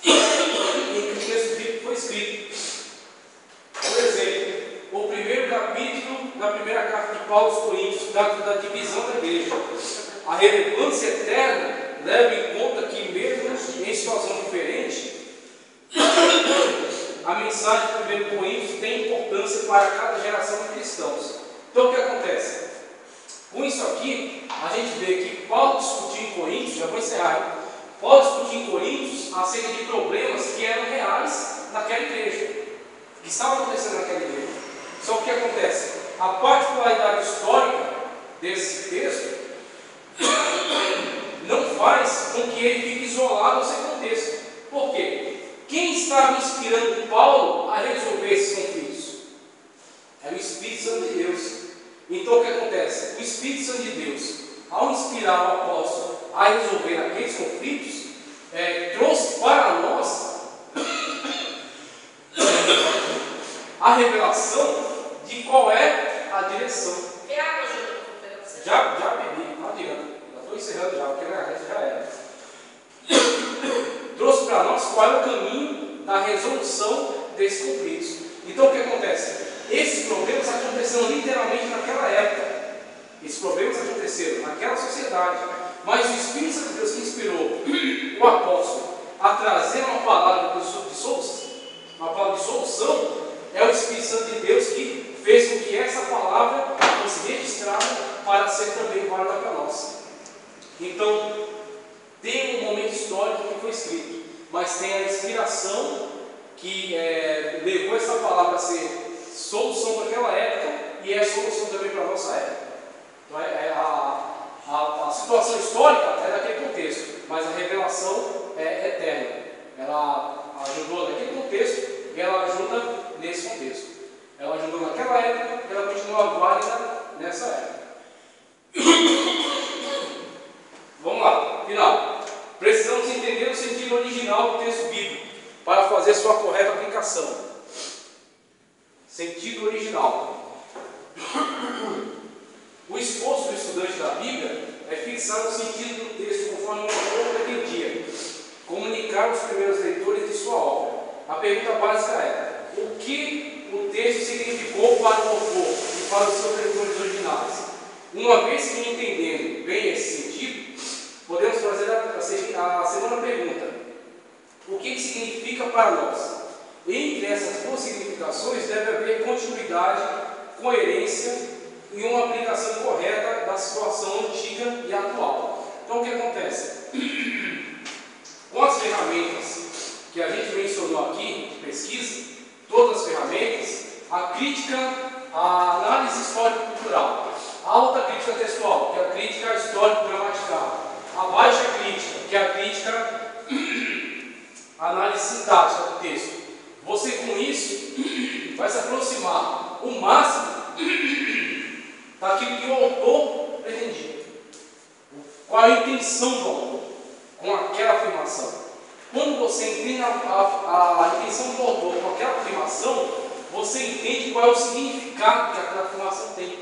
em que o texto bíblico foi escrito. Por exemplo, o primeiro capítulo da primeira carta de Paulo aos Coríntios trata da divisão da igreja. A relevância eterna leva em conta que, mesmo em situação diferente, a mensagem do 1 Coríntios tem importância para cada geração de cristãos. Então, o que acontece? Com isso aqui, a gente vê que Paulo discutiu em Coríntios, já vou encerrar, Paulo discutiu em Coríntios acerca de problemas que eram reais naquela igreja, que estavam acontecendo naquela igreja. Só que o que acontece? A particularidade histórica desse texto não faz com que ele fique isolado do seu contexto. Por quê? Quem estava inspirando Paulo a resolver esses conflitos? Era o Espírito Santo de Deus. Então o que acontece? O Espírito Santo de Deus ao inspirar o apóstolo a resolver aqueles conflitos, trouxe para nós a revelação de qual é a direção. Quer água, Júlio? Vou pegar pra você. Já bebi, não adianta. Já estou encerrando já, porque a resta já era. Trouxe para nós qual é o caminho da resolução desses conflitos. Então o que acontece? Esses problemas aconteceram literalmente naquela época. Esses problemas aconteceram naquela sociedade. Mas o Espírito Santo de Deus que inspirou o apóstolo a trazer uma palavra de solução, é o Espírito Santo de Deus que fez com que essa palavra fosse registrada para ser também válida para nós. Então, tem um momento histórico que foi escrito, mas tem a inspiração que levou essa palavra a ser solução para aquela época e é solução também para a nossa época. Então, a situação histórica é daquele contexto, mas a revelação é eterna. Ela ajudou naquele contexto e ela ajuda nesse contexto. Ela ajudou naquela época e ela continua válida nessa época. Vamos lá, final. Precisamos entender o sentido original do texto bíblico para fazer sua correta aplicação. Sentido original. O esforço do estudante da Bíblia é fixar o sentido do texto conforme o autor pretendia comunicar aos primeiros leitores de sua obra. A pergunta básica é: o que o texto significou para o autor e para os seus leitores originais? Uma vez que entendendo bem esse sentido, podemos fazer a segunda pergunta: o que significa para nós? Entre essas duas significações deve haver continuidade, coerência e uma aplicação correta da situação antiga e atual. Então o que acontece? Com as ferramentas que a gente mencionou aqui, de pesquisa, todas as ferramentas, a crítica, a análise histórico-cultural, a alta crítica textual, que é a crítica histórico-gramatical, a baixa crítica, que é a crítica, a análise sintática do texto. Você com isso vai se aproximar o máximo daquilo que o autor pretendia. Qual a intenção do autor com aquela afirmação? Quando você entende a intenção do autor com aquela afirmação, você entende qual é o significado que aquela afirmação tem.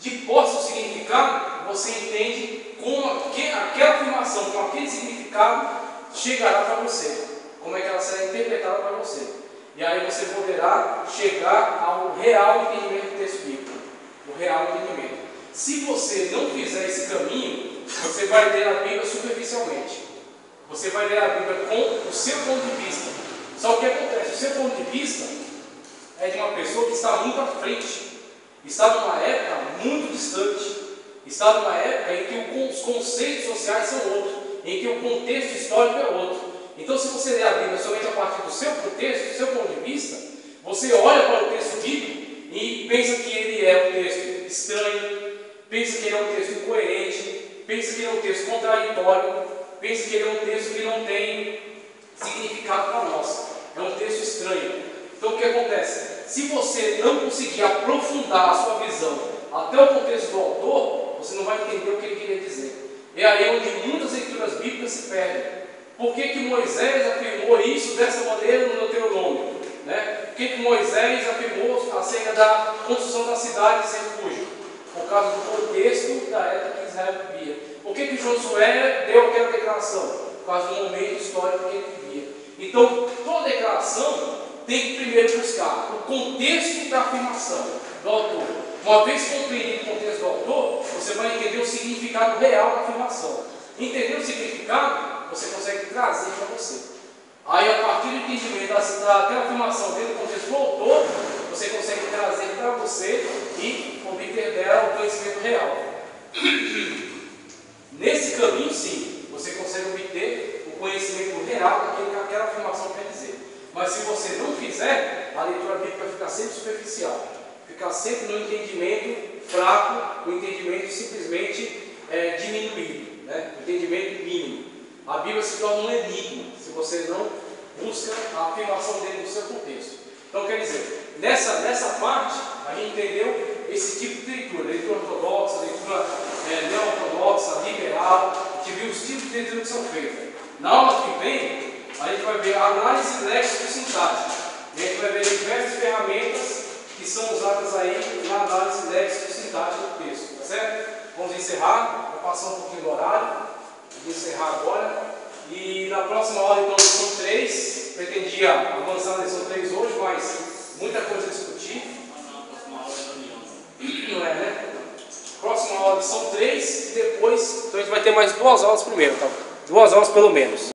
De posse do significado, você entende como aquela afirmação, com aquele significado, chegará para você. Como é que ela será interpretada para você. E aí você poderá chegar ao real entendimento do texto bíblico. O real entendimento. Se você não fizer esse caminho, você vai ler a Bíblia superficialmente. Você vai ler a Bíblia com o seu ponto de vista. Só que o que acontece? O seu ponto de vista é de uma pessoa que está muito à frente. Está numa época muito distante. Está numa época em que os conceitos sociais são outros. Em que o contexto histórico é outro. Então, se você ler a Bíblia somente a partir do seu contexto, do seu ponto de vista, você olha para o texto bíblico e pensa que ele é um texto estranho, pensa que ele é um texto incoerente, pensa que ele é um texto contraditório, pensa que ele é um texto que não tem significado para nós. É um texto estranho. Então, o que acontece? Se você não conseguir aprofundar a sua visão até o contexto do autor, você não vai entender o que ele queria dizer. É aí onde muitas leituras bíblicas se perdem. Por que Moisés afirmou isso dessa maneira no Deuteronômio? Por que Moisés afirmou acerca da construção da cidade sem refúgio? Por causa do contexto da época que Israel vivia. Por que Josué deu aquela declaração? Por causa do momento histórico que ele vivia. Então, toda declaração tem que primeiro buscar o contexto da afirmação do autor. Uma vez compreendido o contexto do autor, você vai entender o significado real da afirmação. Entender o significado, você consegue trazer para você. Aí, a partir do entendimento daquela afirmação dentro do contexto do autor, você consegue trazer para você e obter dela o conhecimento real. Nesse caminho, sim, você consegue obter o conhecimento real daquilo que aquela afirmação quer dizer. Mas se você não fizer, a leitura bíblica vai ficar sempre superficial, ficar sempre no entendimento fraco, no entendimento simplesmente diminuído. O entendimento mínimo. A Bíblia se torna um enigma se você não busca a afirmação dentro do seu contexto. Então, quer dizer, nessa parte, a gente entendeu esse tipo de leitura ortodoxa, leitura neo-ortodoxa, liberal, a gente viu os tipos de leitura que são feitas. Na aula que vem, a gente vai ver a análise léxico-sintática. A gente vai ver diversas ferramentas que são usadas aí na análise léxico-sintática do texto, tá certo? Vamos encerrar, vou passar um pouquinho do horário, vou encerrar agora. E na próxima aula, então, lição 3, pretendia avançar na lição 3 hoje, mas muita coisa a discutir. Na próxima aula é reunião. Não é, né? Próxima aula, lição 3, e depois, então a gente vai ter mais 2 aulas primeiro, tá? 2 aulas pelo menos.